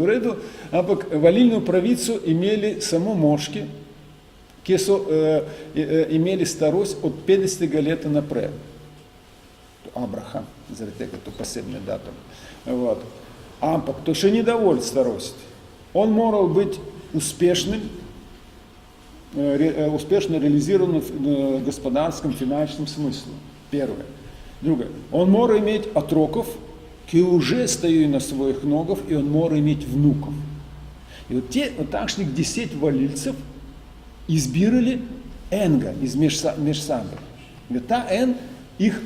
уреду, а вольнильную правицу имели само мошки, которые имели старость от 50 лет напред. Абрахам, заради tego to posebna data. Вот. Ампак, то ще недоволен старость. Он морал быть успешно реализирован в господарском, финансовом смысле. Первое. Другое. Он морал иметь отроков, которые уже стоят на своих ногах, и он морал иметь внуков. И вот те, вот такшних 10 валильцев избирали Энга из Межсамбы. И та Эн их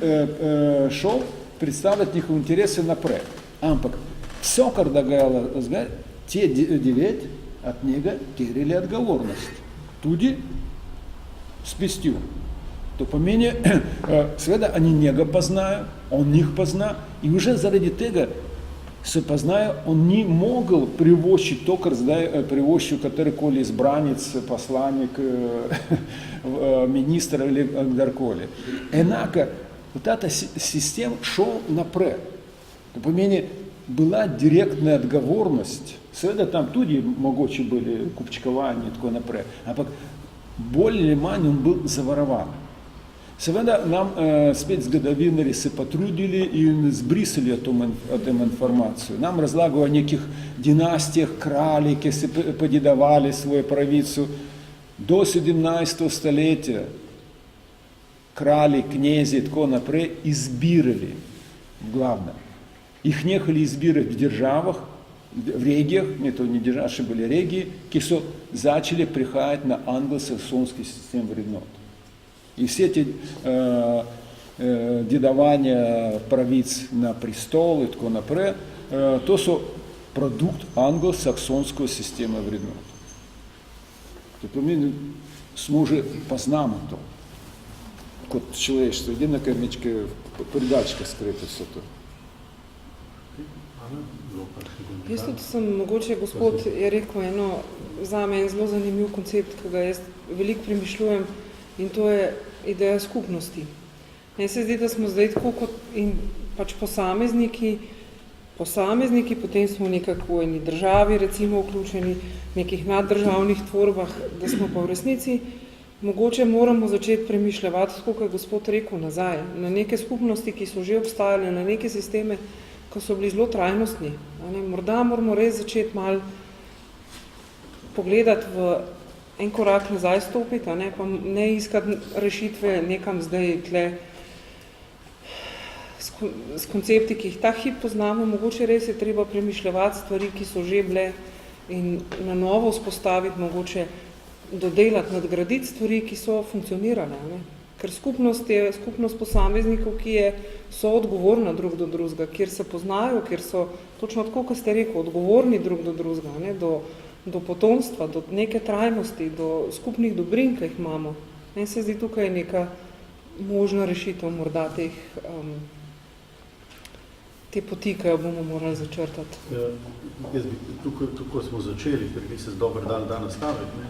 шел представлять их интересы напред. Ампак, все, когда гало, те 9 от него теряли отговорность. Туди спестил. То по мене, сведа, они него познают, он них позна, и уже заради tego, что познаю, он не могл привозить только привозить, который коли избранец, посланник, министр или дарколи. Однако, вот эта система шел напред. То по мене была директная отговорность. Сведа там туди могучі были купчкования, такое напред. А пак более-менее он был заворован. Сведа нам спецгодовинери се потрудили и сбрисали эту информацию. Нам разлагали о неких династиях, крали, которые се подедовали свою правицу. До 17 столетия крали, князі, такое напред, избирали, главное. Их нехали избирать в державах, в региях, это не державы, а были регии, которые начали приходить на англосаксонский систему вреднот. И все эти дедования правиц на престол и такое напред, то са продукт англосаксонской системы вреднот. То помимо сможе познамо то, кот человечество, едина камечка, передачка скрита все то. Jaz tudi sem, mogoče gospod je rekel eno, zame en zelo zanimiv koncept, ki ga jaz veliko premišljujem, in to je ideja skupnosti. Meni se zdi, da smo zdaj tako kot in pač posamezniki, potem smo nekako v eni državi recimo vključeni, v nekih naddržavnih tvorbah, da smo pa v resnici, mogoče moramo začeti premišljati, tako kot je gospod rekel, nazaj, na neke skupnosti, ki so že obstajale, na neke sisteme, ko so bili zelo trajnostni. Morda moramo res začeti malo pogledati v en korak nazaj stopiti, pa ne iskati rešitve nekam zdaj tle s koncepti, ki jih ta hip poznamo. Mogoče res je treba premišljati stvari, ki so že bile, in na novo vzpostaviti, mogoče dodelati, nadgraditi stvari, ki so funkcionirale. Ker skupnost je skupnost posameznikov, ki je soodgovorna drug do drugega, kjer se poznajo, kjer so, točno tako, kot ste rekel, odgovorni drug do drugega, do potomstva, do neke trajnosti, do skupnih dobrin, ki jih imamo. Meni se zdi tukaj neka možna rešitev morda te poti, ki jo bomo morali začrtati. Jaz bi tukaj smo začeli, ker bi se dobro dal danes staviti,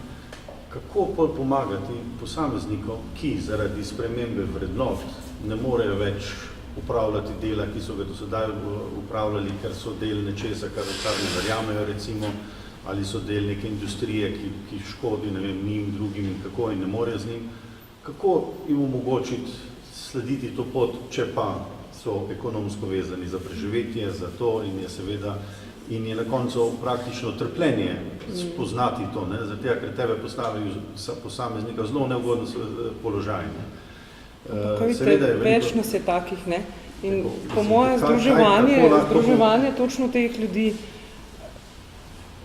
kako pomagati posameznikom, ki zaradi spremembe vrednot ne morejo več upravljati dela, ki so ga do sedaj upravljali, ker so del nečesa, kar ne verjamejo recimo, ali so del neke industrije, ki škodi, ne vem, njim, drugim in kako in ne morejo z njim. Kako jim omogočiti slediti to pot, če pa so ekonomsko vezani za preživetje, za to in je seveda in je na koncu praktično trpljenje spoznati to, zato ker tebe postavijo posameznika v zelo neugodno položaj. Več nas je takih, ne? In po moje združevanje točno teh ljudi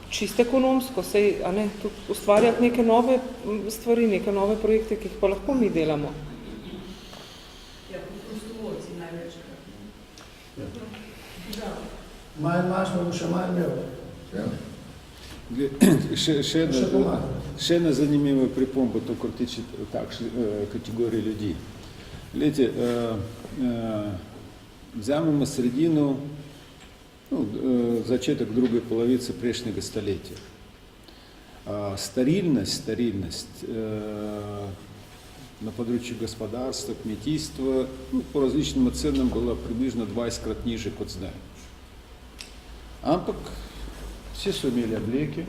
čisto ekonomsko, tudi ustvarjati neke nove stvari, neke nove projekte, ki jih pa lahko mi delamo. Ja, kot prostovoljci največkrat. Manj smo še manj imel. Še ena zanimiva pripomba, to, kar tiče takšne kategorije ljudi. Glejte, vzamemo sredino, začetek druge polovice prejšnjega stoletja. Sterilnost na področju gospodarstva, kmetijstva, po različnim ocenam bila približno 20-krat niže kot zdaj. Ampak vsi so imeli obleke,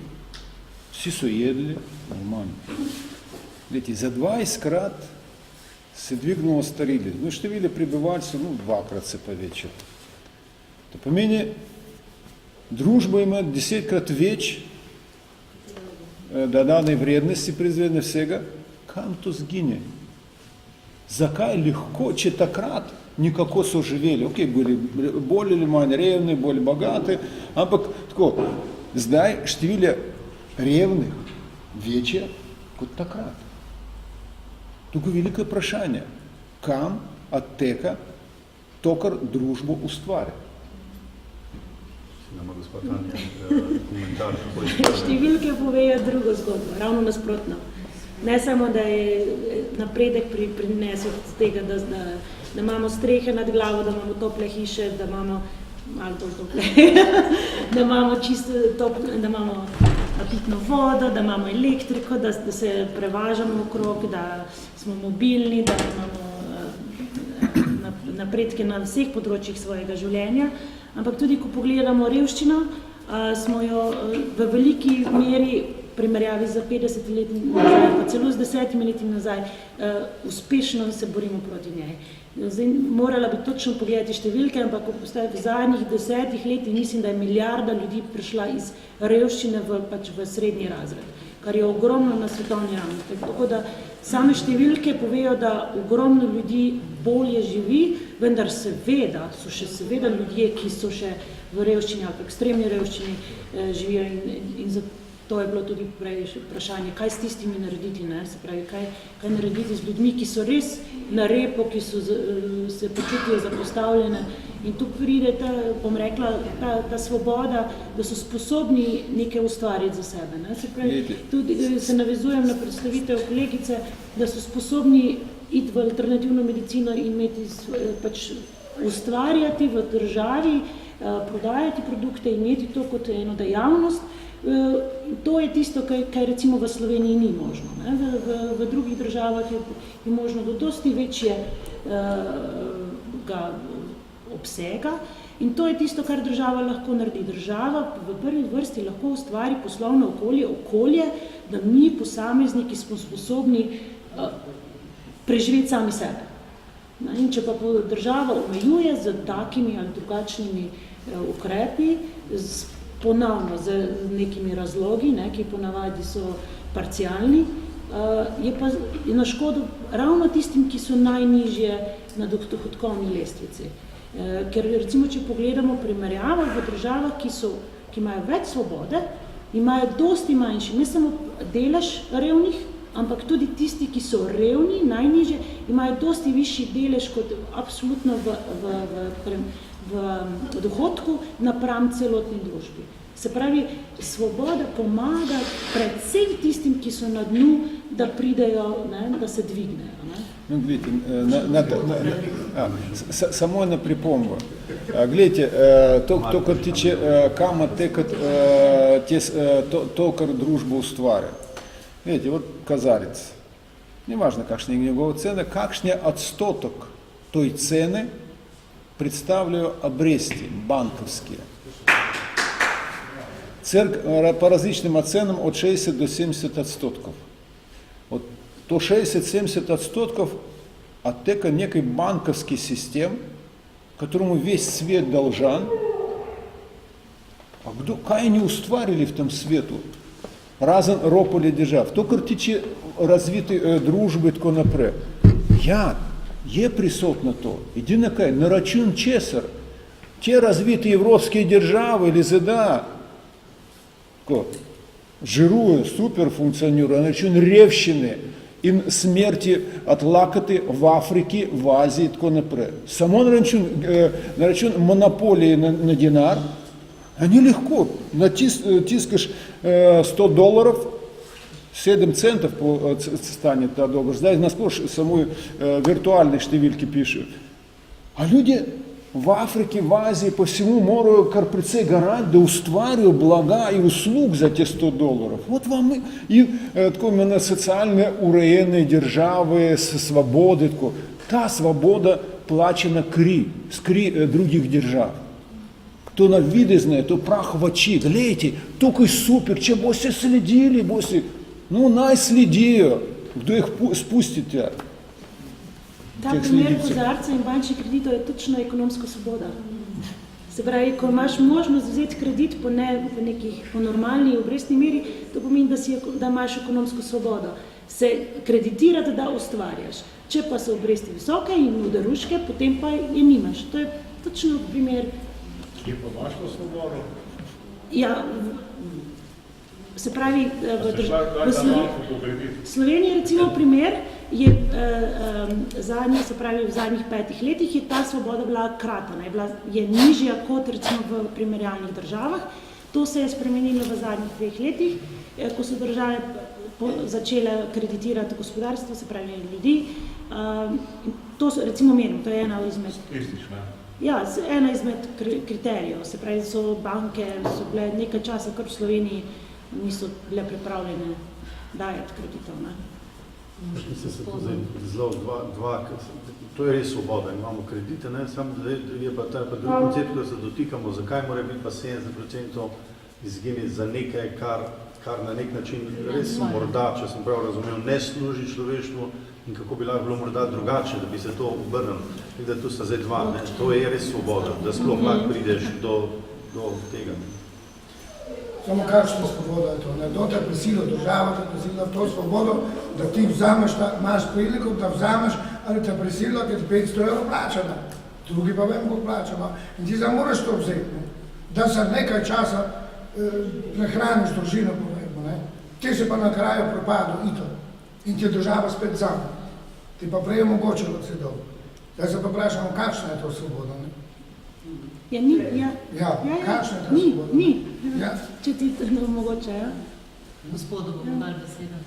vsi so jedli, normalno. Glejte, za 20-krat se dvignulo sterilnost. Število prebivalcev, 2-krat se povečalo. To pomeni, družba ima 10-krat več dodane vrednosti proizvedene vsega, kam to zgine? Zakaj lahko, če takrat nekako so živeli, bili bolj ali manj revni, bolj bogati, ampak tako, zdaj število revnih večje kot takrat. Tukaj veliko vprašanje, kam odteka to, kar družbo ustvarja. Številke povejo drugo zgodbo, ravno nasprotno. Ne samo, da je napredek prinesel z tega, da imamo strehe nad glavo, da imamo tople hiše, da imamo malo tople, da imamo čisto tople, da imamo pitno vodo, da imamo elektriko, da se prevažamo okrog, da smo mobilni, da imamo napredke na vseh področjih svojega življenja. Ampak tudi, ko pogledamo revščino, smo jo v veliki meri primerjavi za 50 leti nazaj, pa celo z 10 leti nazaj, uspešno se borimo proti njej. Zdaj, morala bi točno pogledati številke, ampak v zadnjih 10 letih mislim, da je milijarda ljudi prišla iz revščine v srednji razred, kar je ogromno na svetovni ravni. Tako da same številke povejo, da ogromno ljudi bolje živi, vendar seveda so še seveda ljudje, ki so še v revščini ali ekstremni revščini živijo in zato je bilo tudi prej vprašanje, kaj s tistimi narediti, ne? Se pravi, kaj narediti z ljudmi, ki so res na repo, ki so se počutijo zapostavljene in tu pride ta svoboda, da so sposobni nekaj ustvariti za sebe, ne? Se pravi, tudi se navezujem na predstavitev kolegice, da so sposobni iti v alternativno medicino in imeti ustvarjati v državi, prodajati produkte, imeti to kot eno dejavnost. To je tisto, kaj recimo v Sloveniji ni možno. Ne? V drugih državah je možno do dosti večjega obsega in to je tisto, kar država lahko naredi. Država v prvi vrsti lahko ustvari poslovno okolje, da mi posamezniki smo sposobni preživeti sami sebe. In če pa država omejuje z takimi ali drugačnimi ukrepi, ponovno z nekimi razlogi, ki ponavadi so parcialni, je pa na škodo ravno tistim, ki so najnižje na dohodkovni lestvici. Ker recimo, če pogledamo primerjavo v državah, ki imajo več svobode, imajo dosti manjši, ne samo delež revnih, ampak tudi tisti, ki so revni, najnižje, imajo dosti višji delež kot absolutno v dohodku napram celotni družbi. Se pravi, svoboda pomaga predvsem tistim, ki so na dnu, da pridejo, da se dvignejo. No, gledajte, samo ena pripomba. Gledajte, to kar tiče, kam odtekati to, kar družba ustvarja. Gledajte, вот казарец. Не важно, какая его цена, какшня отстоток той цены представляю обрести банковские. По различным оценам от 60 до 70 отстотков. Вот то 60-70 отстотков оттека некой банковский систем, которому весь свет должен. А кай не устварили в том свету? Разен ропали держав. То картичи развитой дружби тако напред. Є присутно то. Єдине кай, на рачун чесар. Те развиті європейські держави, или ЗДА, жирує, супер функціонує, на рачун ревщини, і смерті отлакати в Африці, в Азії, тако напред. Само на рачун монополії на динар, Они легко. Тискаешь $100, 7 центов станет доллар. Знаете, насколько самой виртуальной штивильки пишут. А люди в Африке, в Азии, по всему морю карприце горать, да устварю блага и услуг за те $100. Вот вам и такое социальные уреєнні держави, свободи. Та свобода плачена с других держав. Кто на виды знает, то прах в очи. Глядите, только супер, че боси следили, боси. Ну, най-следи, кто их спустит. Ta primer kozarca in bančnih kreditov je točno ekonomska svoboda. Se pravi, ko imaš možnost vzeti kredit po normalni obrestni meri, to pomeni, da imaš ekonomsko svobodo. Se kreditirati, da ustvarjaš. Če pa so obresti visoke in udaruške, potem pa je nimaš. To je točno primer. Kje pa imaš to svobodo? Ja, se pravi, v Sloveniji recimo primer je v zadnjih 5 letih je ta svoboda bila kratena, je nižja kot recimo v primerjalnih državah. To se je spremenilo v zadnjih 2 letih, ko so države začele kreditirati gospodarstvo, se pravi ljudi. To so, recimo menim, to je ena izmed... Ja, ena izmed kriterijev, se pravi, so banke, so bile nekaj časa, kar v Sloveniji niso bile pripravljene dajati kreditov. To je res svoboda, imamo kredite, je pa drugi koncept, ko se dotikamo, zakaj mora biti pa 70% izginiti za nekaj, kar na nek način res morda, če sem prav razumel, ne služi človeštvu in kako bi lahko bilo morda drugače, da bi se to obrnilo. Da tu sta zdaj dva, to je res svoboda, da sploh lahko prideš do tega. Samo kakšna svoboda je to? Kdo te prisilil, država te prisilila v to svobodo, da ti vzameš, imaš priliko, da vzameš, ali te prisilila, ker ti 500 € plačana. Drugi pa vem, koliko plačamo. In ti moraš to vzeti, da se nekaj časa prehraniš družino, povemo. Ti se pa na kraju propadel ito. In ti je država spet vzame. Ti pa prej omogočilo vse dobro. Zdaj se pa vprašamo, kakšna je to svoboda? Ja, ni, kakšna je ta svoboda? Ni. Če ti to ne omogoča, ja? Gospodu bomo dali besedo.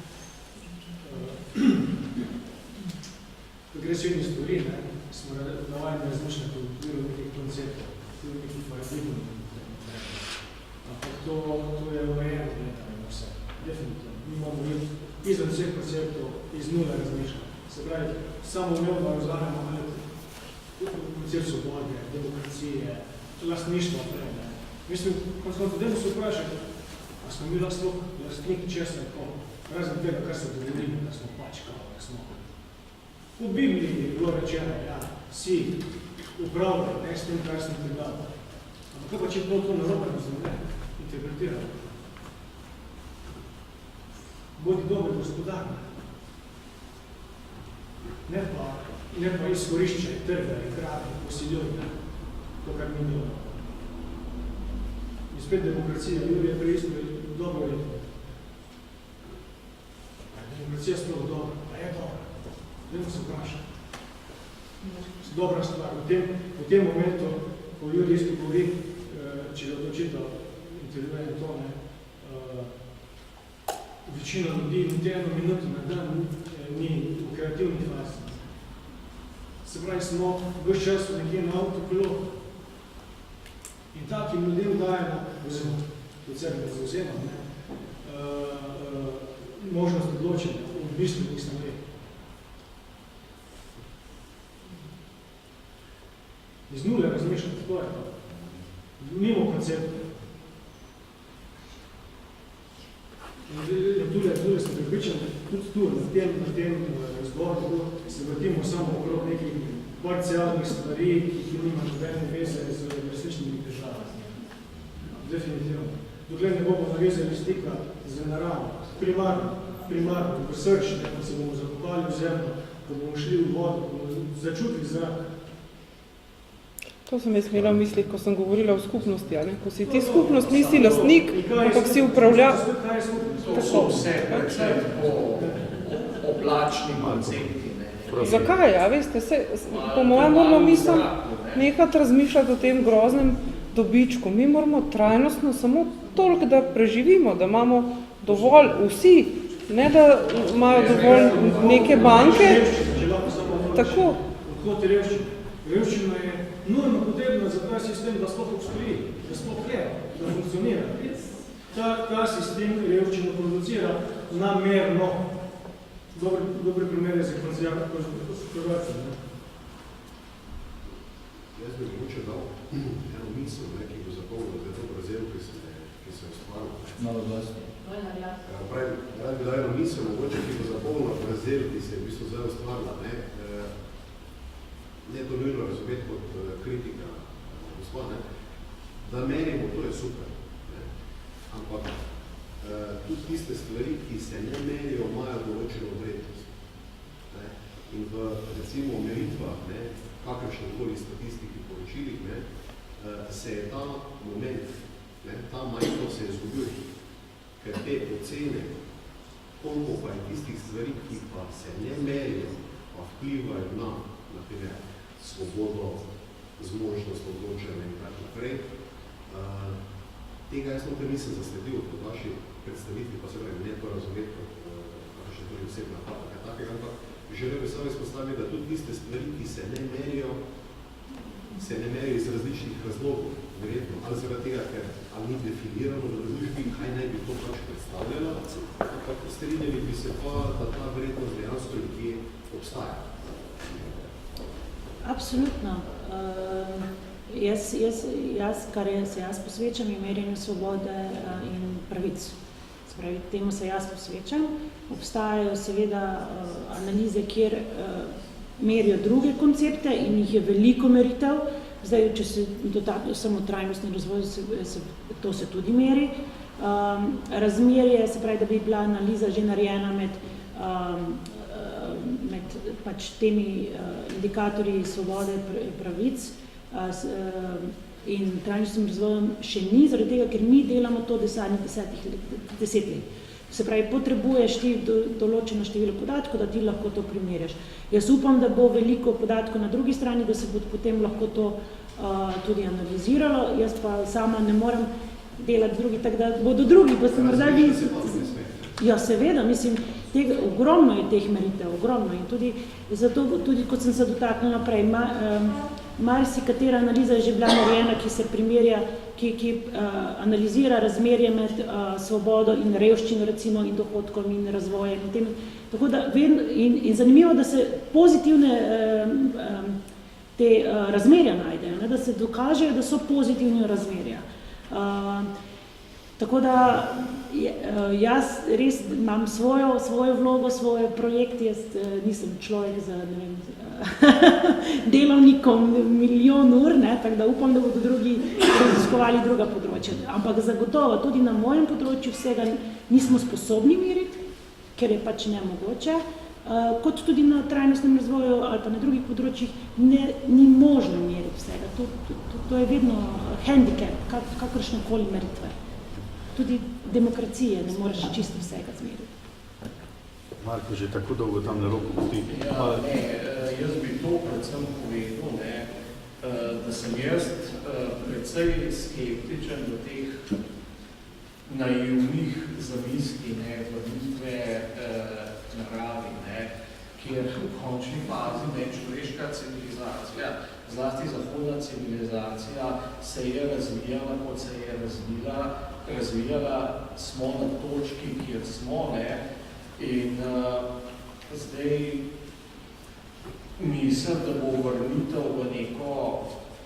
Ko gre se jedni stvari, smo navajeni razmišljati v okviru nekih konceptov, v nekih paradigmov. Ampak to je urejeno, vse, definitivno. Mi imamo izven vseh konceptov iz nule razmišljati. Se pravi, samo umevno razlagamo koncept svobode, demokracije, lastništvo. Mislim, dajmo se vprašati, a smo mi lastnik česa je to, razen tega, kar se dovolimo, da smo pačkali, da smo. V Bibliji je bilo rečeno, ja, si upravljaj, ne s tem, kar sem ti dal. Ampak kaj pa, če to narobe razumne, interpretiramo? Bodi dober gospodar. Ne pa izkoriščaj trga in kravi, posiljoj, to, kar mi delamo. In spet demokracija, ljudi je preizpred dobro leto. Demokracija sploh dobra, pa je dobra. Dajmo se vprašati. Dobra stvar. V tem momentu, ko ljudi izgovori, če ga odločitev intervjuje to, večina ljudi niti eno minuto na dan ni v kreativni fazi. Se pravi, smo ves čas nekje na avtopilotu. In takim ljudem dajemo, oziroma od sebe da zauzemam, možnost odločenja v bistvenih stvareh. Iz nule razmišljati, to je to. Mimo koncepta. In tule sem pripričan, tudi tu, na tem razgovoru, se vrtimo samo okrog nekih parcialnih stvari, ki nima nobene veze z resničnimi državami. Definitivno. Dokler ne bomo navezali stika z naravo, primarno, v srč, ko se bomo zakopali v zemljo, ko bomo šli v vodo, ko bomo začutili zrak. To sem jaz imela v mislih, ko sem govorila o skupnosti, ko si ti skupnost, nisi lastnik, ampak si upravlja. Kaj je skupnost? To so vse predvsem oblačni koncepti. Zakaj, ja, veste, po mojem moramo mi nehati razmišljati o tem groznem dobičku. Mi moramo trajnostno samo toliko, da preživimo, da imamo dovolj vsi, ne da imajo dovolj neke banke. Tako. Odhod je revščina. Revščina je nujno potrebna za ta sistem, da sploh obstoji, da sploh je, da funkcionira. Ta sistem revščino producira namerno. Dobre primere za konzervacijo. Jaz bi mogoče dal eno misel, ki bo zapolnil za to razel, ki se je ustvaril. Malo glasno. Rad bi dal eno misel, mogoče, ki bo zapolnil razel, ki se je v bistvu zdaj ustvarila. Ne to nujno razumeti kot kritika, da menimo, to je super. Ampak tudi tiste stvari, ki se ne merijo, imajo določeno vrednost. In v, recimo, meritvah, kakršnekoli statistiki poročilih, se je ta moment, ta majhno se je izgubil, ker te ocene, koliko pa je tistih stvari, ki pa se ne merijo, pa vplivajo na primer, svobodo, zmožnost odločanja in tako naprej. Tega jaz nekaj nisem zasledil v vaši predstavitvi, pa se pravi, ne to razumeti kot še tudi osebna pata, kaj takega, ampak želel bi samo izpostaviti, da tudi tiste stvari, ki se ne merijo iz različnih razlogov, verjetno, ali zaradi tega, ker ali ni definirano v družbi, kaj naj bi to pač predstavljalo, ampak strinjali bi se pa, da ta vrednost dejansko nekje obstaja. Absolutno. Kar se jaz posvečam, je merjenju svobode in pravic. Spravi, temu se jaz posvečam. Obstajajo seveda analize, kjer merijo druge koncepte in jih je veliko meritev. Zdaj, če se dotakne samo trajnostni razvoj, to se tudi meri. Razmerje, se pravi, da bi bila analiza že narejena med pač temi indikatorji svobode pravic in trajnostnim razvojem še ni, zaradi tega, ker mi delamo to 10 let. Se pravi, potrebuješ ti določeno število podatkov, da ti lahko to primerjaš. Jaz upam, da bo veliko podatkov na drugi strani, da se bo potem lahko to tudi analiziralo. Jaz pa sama ne morem delati drugi, tako da bodo drugi, pa se morda vi... Ja, seveda, mislim, ogromno je teh meritev, ogromno. In tudi, zato, tudi kot sem se dotaknila naprej, marsikatera analiza je že bila narejena, ki se primerja, ki analizira razmerje med svobodo in revščino, recimo, in dohodkom in razvojem. In tem. Tako da, in zanimivo, da se pozitivne te razmerja najdejo, ne, da se dokažejo, da so pozitivne razmerja. Tako da jaz res imam svojo vlogo, svoje projekte, jaz nisem človek za, ne vem, delovnikom milijon ur, ne, tako da upam, da bodo drugi raziskovali druga področja. Ampak zagotovo tudi na mojem področju vsega nismo sposobni meriti, ker je pač nemogoče, kot tudi na trajnostnem razvoju ali pa na drugih področjih ni možno meriti vsega. To je vedno handicap, kakršnekoli meritve. Tudi demokracije ne moreš čisto vsega zmeriti. Marko, že tako dolgo tam na roku poti. Jaz bi to predvsem povedal, da sem jaz precej skeptičen do teh naivnih zamisli, vrnitve naravi, kjer v končni fazi človeška civilizacija, zlasti zahodna civilizacija, se je razvijala, kot se je razvijala smo na točki, kjer smo, in zdaj mislim, da bo vrnitev v neko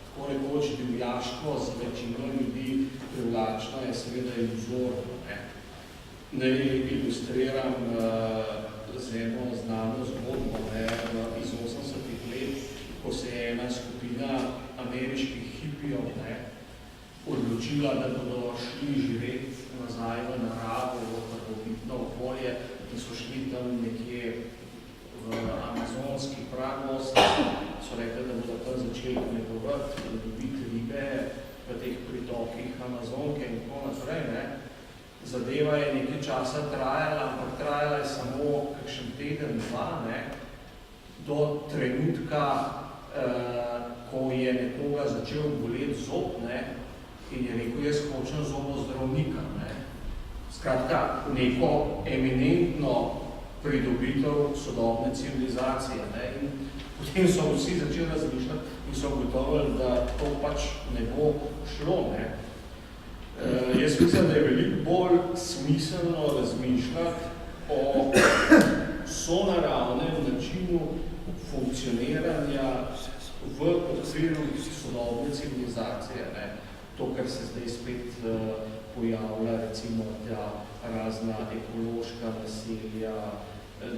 tako rekoč divjaško z večino ljudi privlačna, je seveda iluzorno. Naj ilustriram z eno znano zgodbo iz 80-ih let, ko se je ena skupina ameriških hipijev odločila, da bodo šli živeti nazaj v naravo, v prvobitno okolje, in so šli tam nekje v amazonski pragost, so rekli, da bodo tam začeli kmetovati, da dobiti ribe v teh pritokih Amazonke in tako naprej. Zadeva je nekaj časa trajala, ampak trajala je samo kakšen teden, dva, do trenutka, ko je nekoga začel boleti zob, in je rekel, jaz hočem zobozdravnika. Skratka, neko eminentno pridobitev sodobne civilizacije. In potem so vsi začeli razmišljati in so ugotovili, da to pač ne bo šlo. Jaz mislim, da je veliko bolj smiselno razmišljati o sonaravnem načinu funkcioniranja v okviru sodobne civilizacije. To, kar se zdaj spet pojavlja, recimo ta razna ekološka naselja,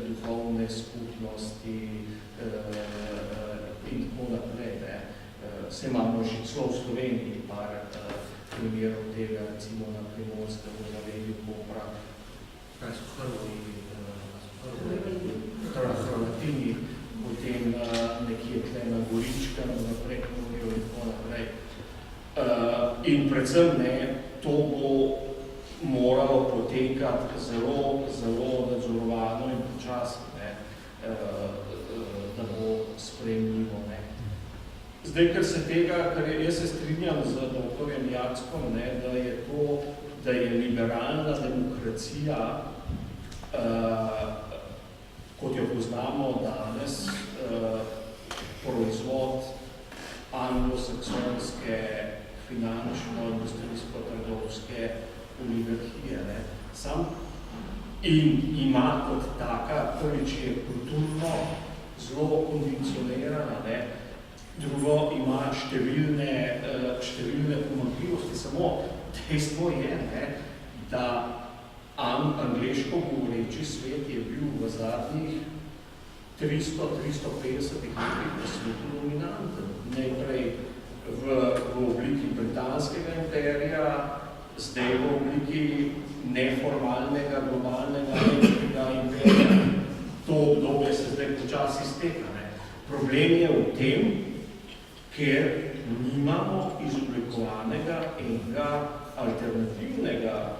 duhovne skupnosti in tako naprej. Se imamo že celo v Sloveniji par primerov tega, recimo na Primorskem, v Zavedju, Kopra, kaj so Hrvatini, potem nekje tle na Goričkem, naprej Knurju in tako naprej. In predvsem to bo moralo potekati zelo, zelo nadzorovano in počasno, da bo sprejemljivo. Zdaj, ker se tega, ker jaz se strinjam z doktorjem Jackom, da je liberalna demokracija, kot jo poznamo danes, proizvod anglosaksonske finančno-industrijsko-trgovske oligarhije. In ima kot taka, prvič je kulturno zelo kondicionirana, drugo ima številne pomanjkljivosti. Samo dejstvo je, da angleško govoreči svet je bil v zadnjih 300-350 letih v svetu dominanten. Najprej v obliki britanskega imperija, zdaj v obliki neformalnega, globalnega imperija. To obdobje se zdaj počasi izteka. Problem je v tem, ker nimamo izoblikovanega enega alternativnega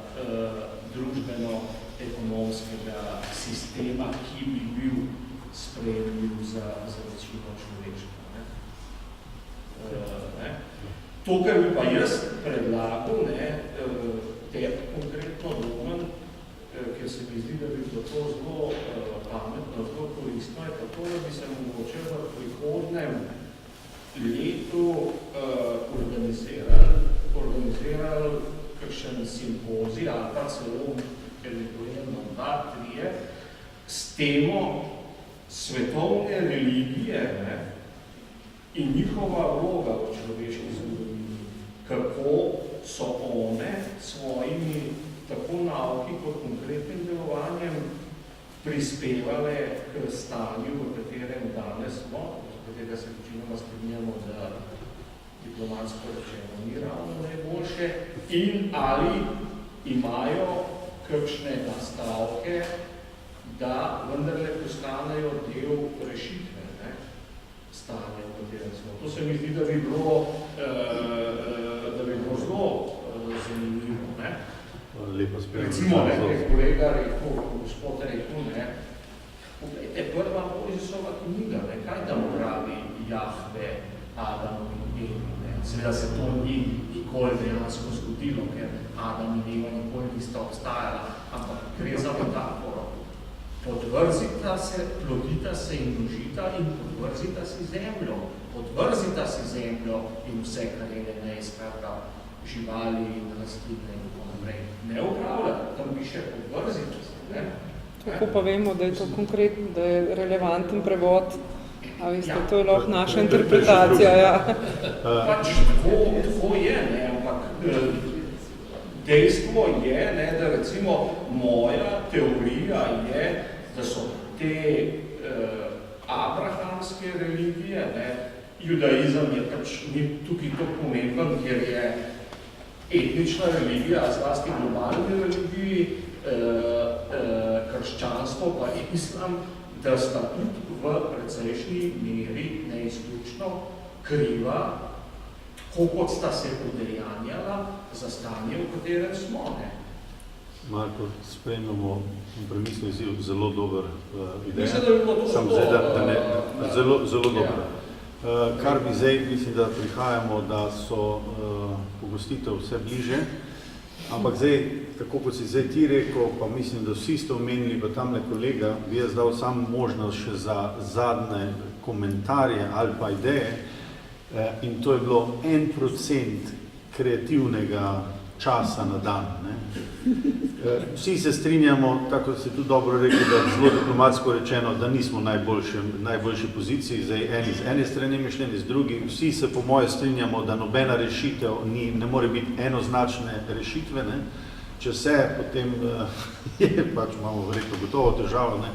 družbeno-ekonomskega sistema, ki bi bil sprejemljiv za večino človeštva. To, kar bi pa jaz predlagal, te konkretno Domen, ker se mi zdi, da bi bilo to zelo pametno, zelo koristno, je tako, da bi se mogoče v prihodnem letu organizirali kakšen simpozij ali pa celo eventualno 2-3 s temo svetovne religije in njihova vloga v človeški zgodovini. Kako so one svojimi tako nauki kot konkretnim delovanjem prispevale k stanju, v katerem danes smo, z katerega se večinoma strinjamo, da diplomatsko rečeno ni ravno najboljše, in ali imajo kakšne nastavke, da vendarle postanejo del rešitve stanja, v katerem smo. To se mi zdi, da bi bilo zelo zanimivo. Recimo, je kolega rekel, gospod rekel, poglejte, prva Mojzesova knjiga, kaj tam pravi Jahve, Adam in Eva. Seveda se to ni nikoli dejansko zgodilo, ker Adam in Eva nikoli nista obstajala, ampak gre za metaforo. Podvrzita se, plodita se in množita in podvrzita si zemljo. Podvrzita si zemljo in vse, kar je neizkratno živali in rastline in tako naprej. Ne upravlja, tam piše podvrzita se. Tako pa vemo, da je to konkretno, da je relevanten prevod. A veste, to je lahko naša interpretacija. Pač tako je, ampak dejstvo je, da recimo moja teorija je, da so te abrahamske religije, judaizem je pač tukaj to pomemben, ker je etnična religija, zlasti globalni religiji, krščanstvo pa islam, da sta tudi v precejšnji meri neizključno kriva, kot sta se udejanjala za stanje, v katerem smo. Marko, spremljamo kompromisno izziv, zelo dober ideja. Mislim, da bi bilo to zelo dober. Kar bi zdaj, mislim, da prihajamo, da so pogostitev vse bliže, ampak zdaj, tako kot si zdaj ti rekel, pa mislim, da vsi ste omenili, pa tamle kolega, bi jaz dal samo možnost še za zadnje komentarje ali pa ideje, in to je bilo 1% kreativnega časa na dan. Ne? Vsi se strinjamo, tako da ste tudi dobro rekli, da zelo diplomatsko rečeno, da nismo v najboljši poziciji, zdaj eni z ene strani mišljeni, z drugi. Vsi se po moje strinjamo, da nobena rešitev ne more biti enoznačne rešitve. Ne? Če se, potem je pač imamo verjetno gotovo težavo. Ne?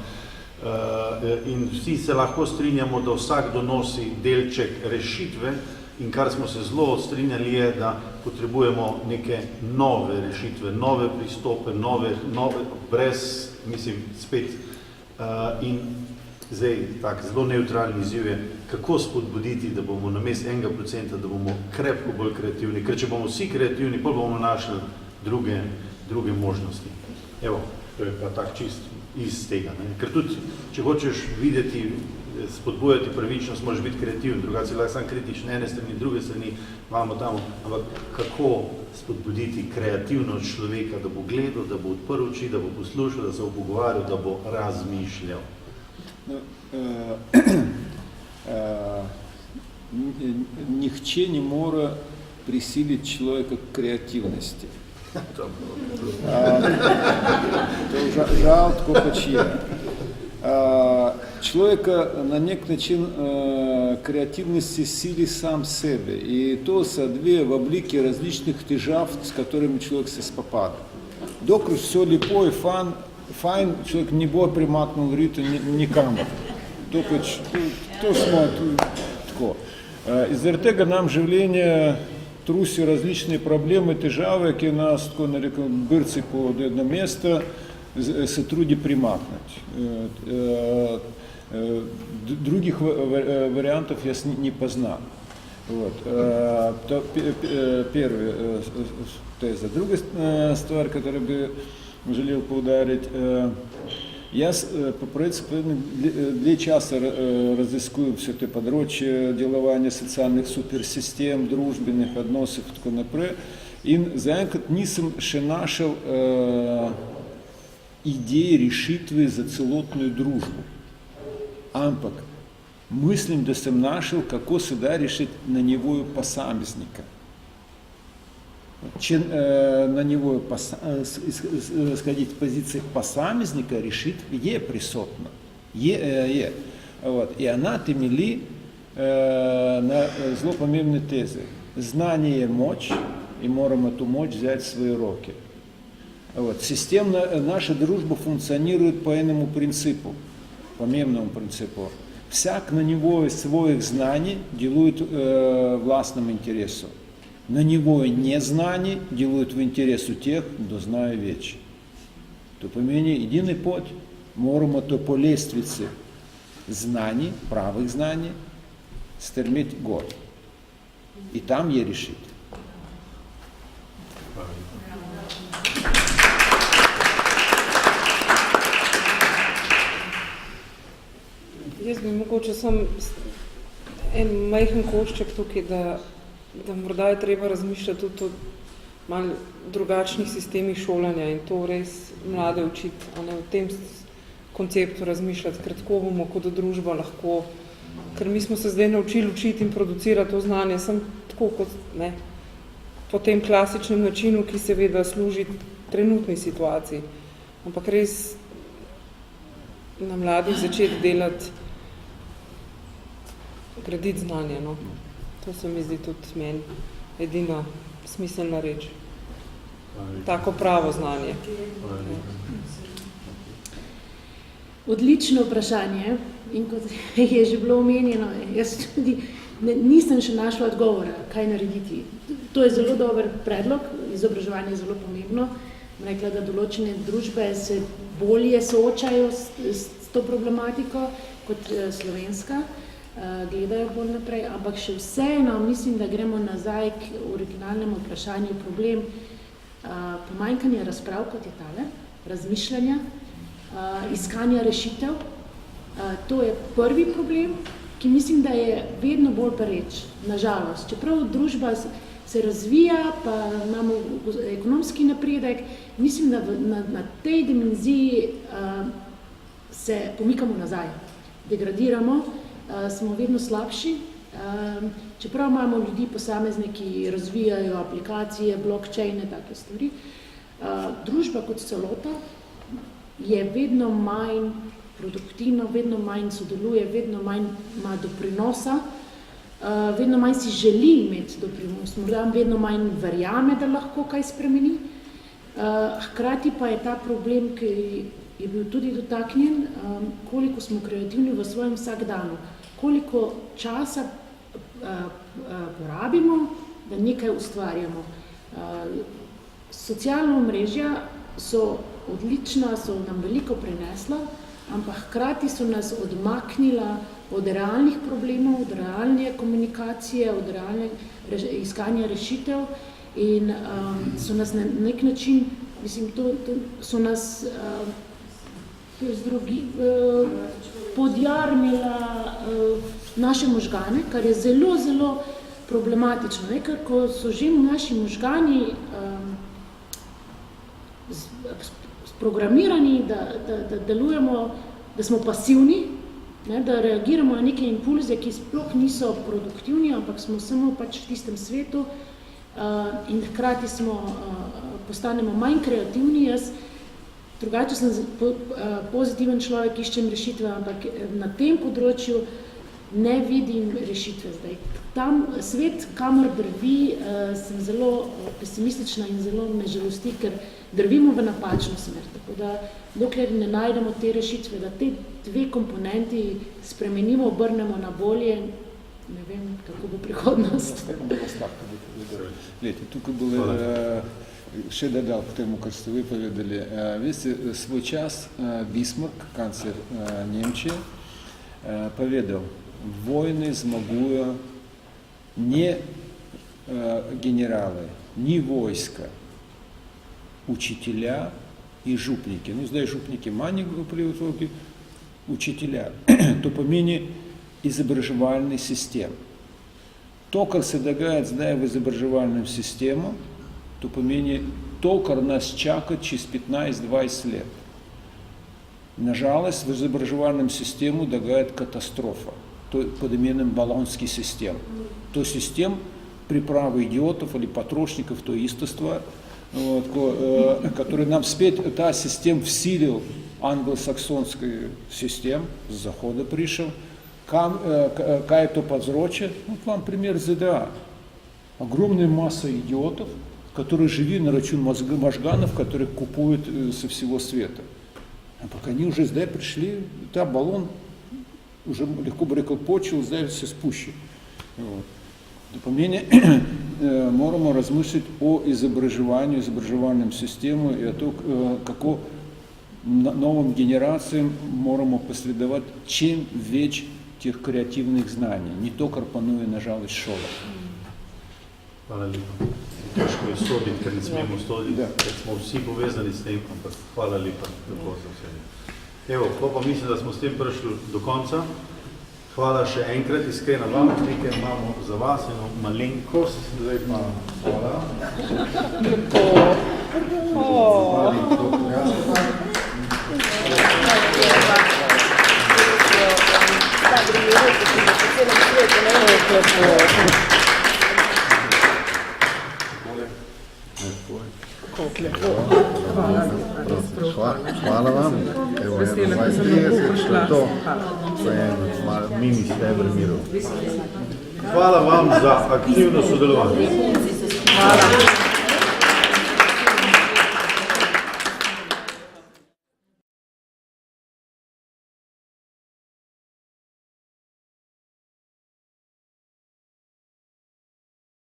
In vsi se lahko strinjamo, da vsak donosi delček rešitve, in kar smo se zelo strinjali je, da potrebujemo neke nove rešitve, nove pristope, nove brez, mislim, spet, in zdaj tak zelo neutralni izziv je, kako spodbuditi, da bomo namesto 1%, da bomo krepko bolj kreativni, ker če bomo vsi kreativni, potem bomo našli druge možnosti. Evo, to je pa tak čist iz tega. Ne? Ker tudi, če hočeš videti, spodbujati pravičnost, moraš biti kreativen, drugače lahko sam kritičen, ene strani, druge strani, imamo tam, ampak kako spodbuditi kreativnost človeka, da bo gledal, da bo odprl oči, da bo poslušal, da se bo pogovarjal, da bo razmišljal. Nihče ne more prisiliti človeka k kreativnosti. To žal tako pač je. Человека на nek način kreativnosti sili sam sebe. И то са две в облике различных težav, с которыми человек се спопада. Докато все лепо и файн, човек не bo примакнул риту никамър. То smo tako. И заради tega nam življenje trusi različne probleme, težave, ki nas, tako narekom, brci po jedno mesto, se trudi приmakнуть. Других вариантов я не познал. Вот. То первая теза. Другая стvar, которую бы желел поударить, я по принципу для часа разыскую все те подрочи ділування соціальних суперсистем, дружбених відносин, тако наприклад. І заенкът нисам ще нашел идеи решитвы за целотную дружбу. Ампак, мислим, да съм нашел, како се да решить на нивою посамезника. Че на нивою сходить в позиции посамезника решит е присутно. Е. Вот. И она темели на злопомемной тезе. Знание е мощь, и можем эту мощь взять в свои руки. Вот. Системно наша дружба функционирует по иному принципу, по мемному принципу. Всяк на него своих знаний делает властным интересу. На него незнаний делают в интересу тех, кто знает вече. То по мене единый путь, можем то по лестнице знаний, правых знаний, стремить гор. И там я решит. Jaz bi mogoče sam en majhen košček tukaj, da morda je treba razmišljati tudi o malo drugačnih sistemih šolanja in to res mlade učiti, a ne v tem konceptu razmišljati, ker tako bomo kot družba lahko, ker mi smo se zdaj naučili učiti in producirati to znanje, sem tako kot ne, po tem klasičnem načinu, ki seveda služi trenutni situaciji, ampak res na mladih začeti delati, graditi znanje, no. To se mi zdi tudi meni edina smiselna reč. Tako pravo znanje. Odlično vprašanje in kot je že bilo omenjeno, jaz tudi nisem še našla odgovora, kaj narediti. To je zelo dober predlog, izobraževanje je zelo pomembno. Rekla, da določene družbe se bolje soočajo s to problematiko kot slovenska, gledajo bolj naprej, ampak še vseeno mislim, da gremo nazaj k originalnemu vprašanju problem pomanjkanja razprav, kot je tale, razmišljanja, iskanja rešitev. To je prvi problem. ki mislim, da je vedno bolj pereč, nažalost. Čeprav družba se razvija, pa imamo ekonomski napredek, mislim, da na tej dimenziji se pomikamo nazaj, degradiramo, smo vedno slabši, čeprav imamo ljudi, posamezniki, ki razvijajo aplikacije, blockchaine, take stvari. Družba kot celota je vedno manj produktivna, vedno manj sodeluje, vedno manj ima doprinosa, vedno manj si želi imeti doprinos, morda vedno manj verjame, da lahko kaj spremeni. Hkrati pa je ta problem, ki je bil tudi dotaknjen, koliko smo kreativni v svojem vsakdanu, koliko časa porabimo, da nekaj ustvarjamo. Socialna omrežja so odlična, so nam veliko prinesla, ampak hkrati so nas odmaknila od realnih problemov, od realne komunikacije, od realne iskanja rešitev in so nas na nek način, mislim, so nas podjarmila naše možgane, kar je zelo, zelo problematično, ne? Ker ko so že naši možgani programirani, da delujemo, da smo pasivni, ne, da reagiramo na neke impulze, ki sploh niso produktivni, ampak smo samo pač v tistem svetu in hkrati postanemo manj kreativni. Jaz drugače sem pozitiven človek, iščem rešitve, ampak na tem področju ne vidim rešitve zdaj. Tam svet, kamor drvi, sem zelo pesimistična in zelo me žalosti, ker drvimo v napačno smer. Tako da, dokler ne najdemo te rešitve, da te dve komponenti spremenimo, obrnemo na bolje, ne vem, kako bo prihodnost. Tukaj bo še dodal k temu, kar ste vi povedali. Veste, svoj čas Bismarck, kancler Nemčije, povedal, vojne zmagujejo не генералы, не войска, учителя и жупники. Ну, здесь жупники мані приводили, учителя. То поміні изображевальной систем. То, как се догадает, зная в изображевальную систему, то поміні то, как нас чакает через 15-20 лет. На жалость, в изображевальную систему догадает катастрофа. То под именем Болонский систем. То систем приправы идиотов или потрошников, то истовства, вот, который нам спеть, та систем всилил англосаксонскую систему, с захода пришел, кая то подзроче, вот вам пример ЗДА. Огромная масса идиотов, которые живи на рачун мозганов, которых купуют со всего света. А пока они уже здесь пришли, та баллон уже легко приколпочил, здесь все спущен. Вот. Допомені можемо розмислити о изображевальном систему и о том, како новым генерациям можемо последовать, чем веч тех креативных знаний, не то карпанує, на жалость, шола. Hvala lepa. Težko je soditi, ker ne smemo soditi, ker smo vsi povezani s tem, ampak hvala lepa tako za vse. Evo, pa mislim, da smo s tem prišli do konca. Hvala še enkrat, iskreno vam, nekaj imamo za vas, eno malenkost, zdaj pa hvala. Hvala vam. Evo, 21.30, to je mini steber miru. Hvala vam za aktivno sodelovanje. Hvala.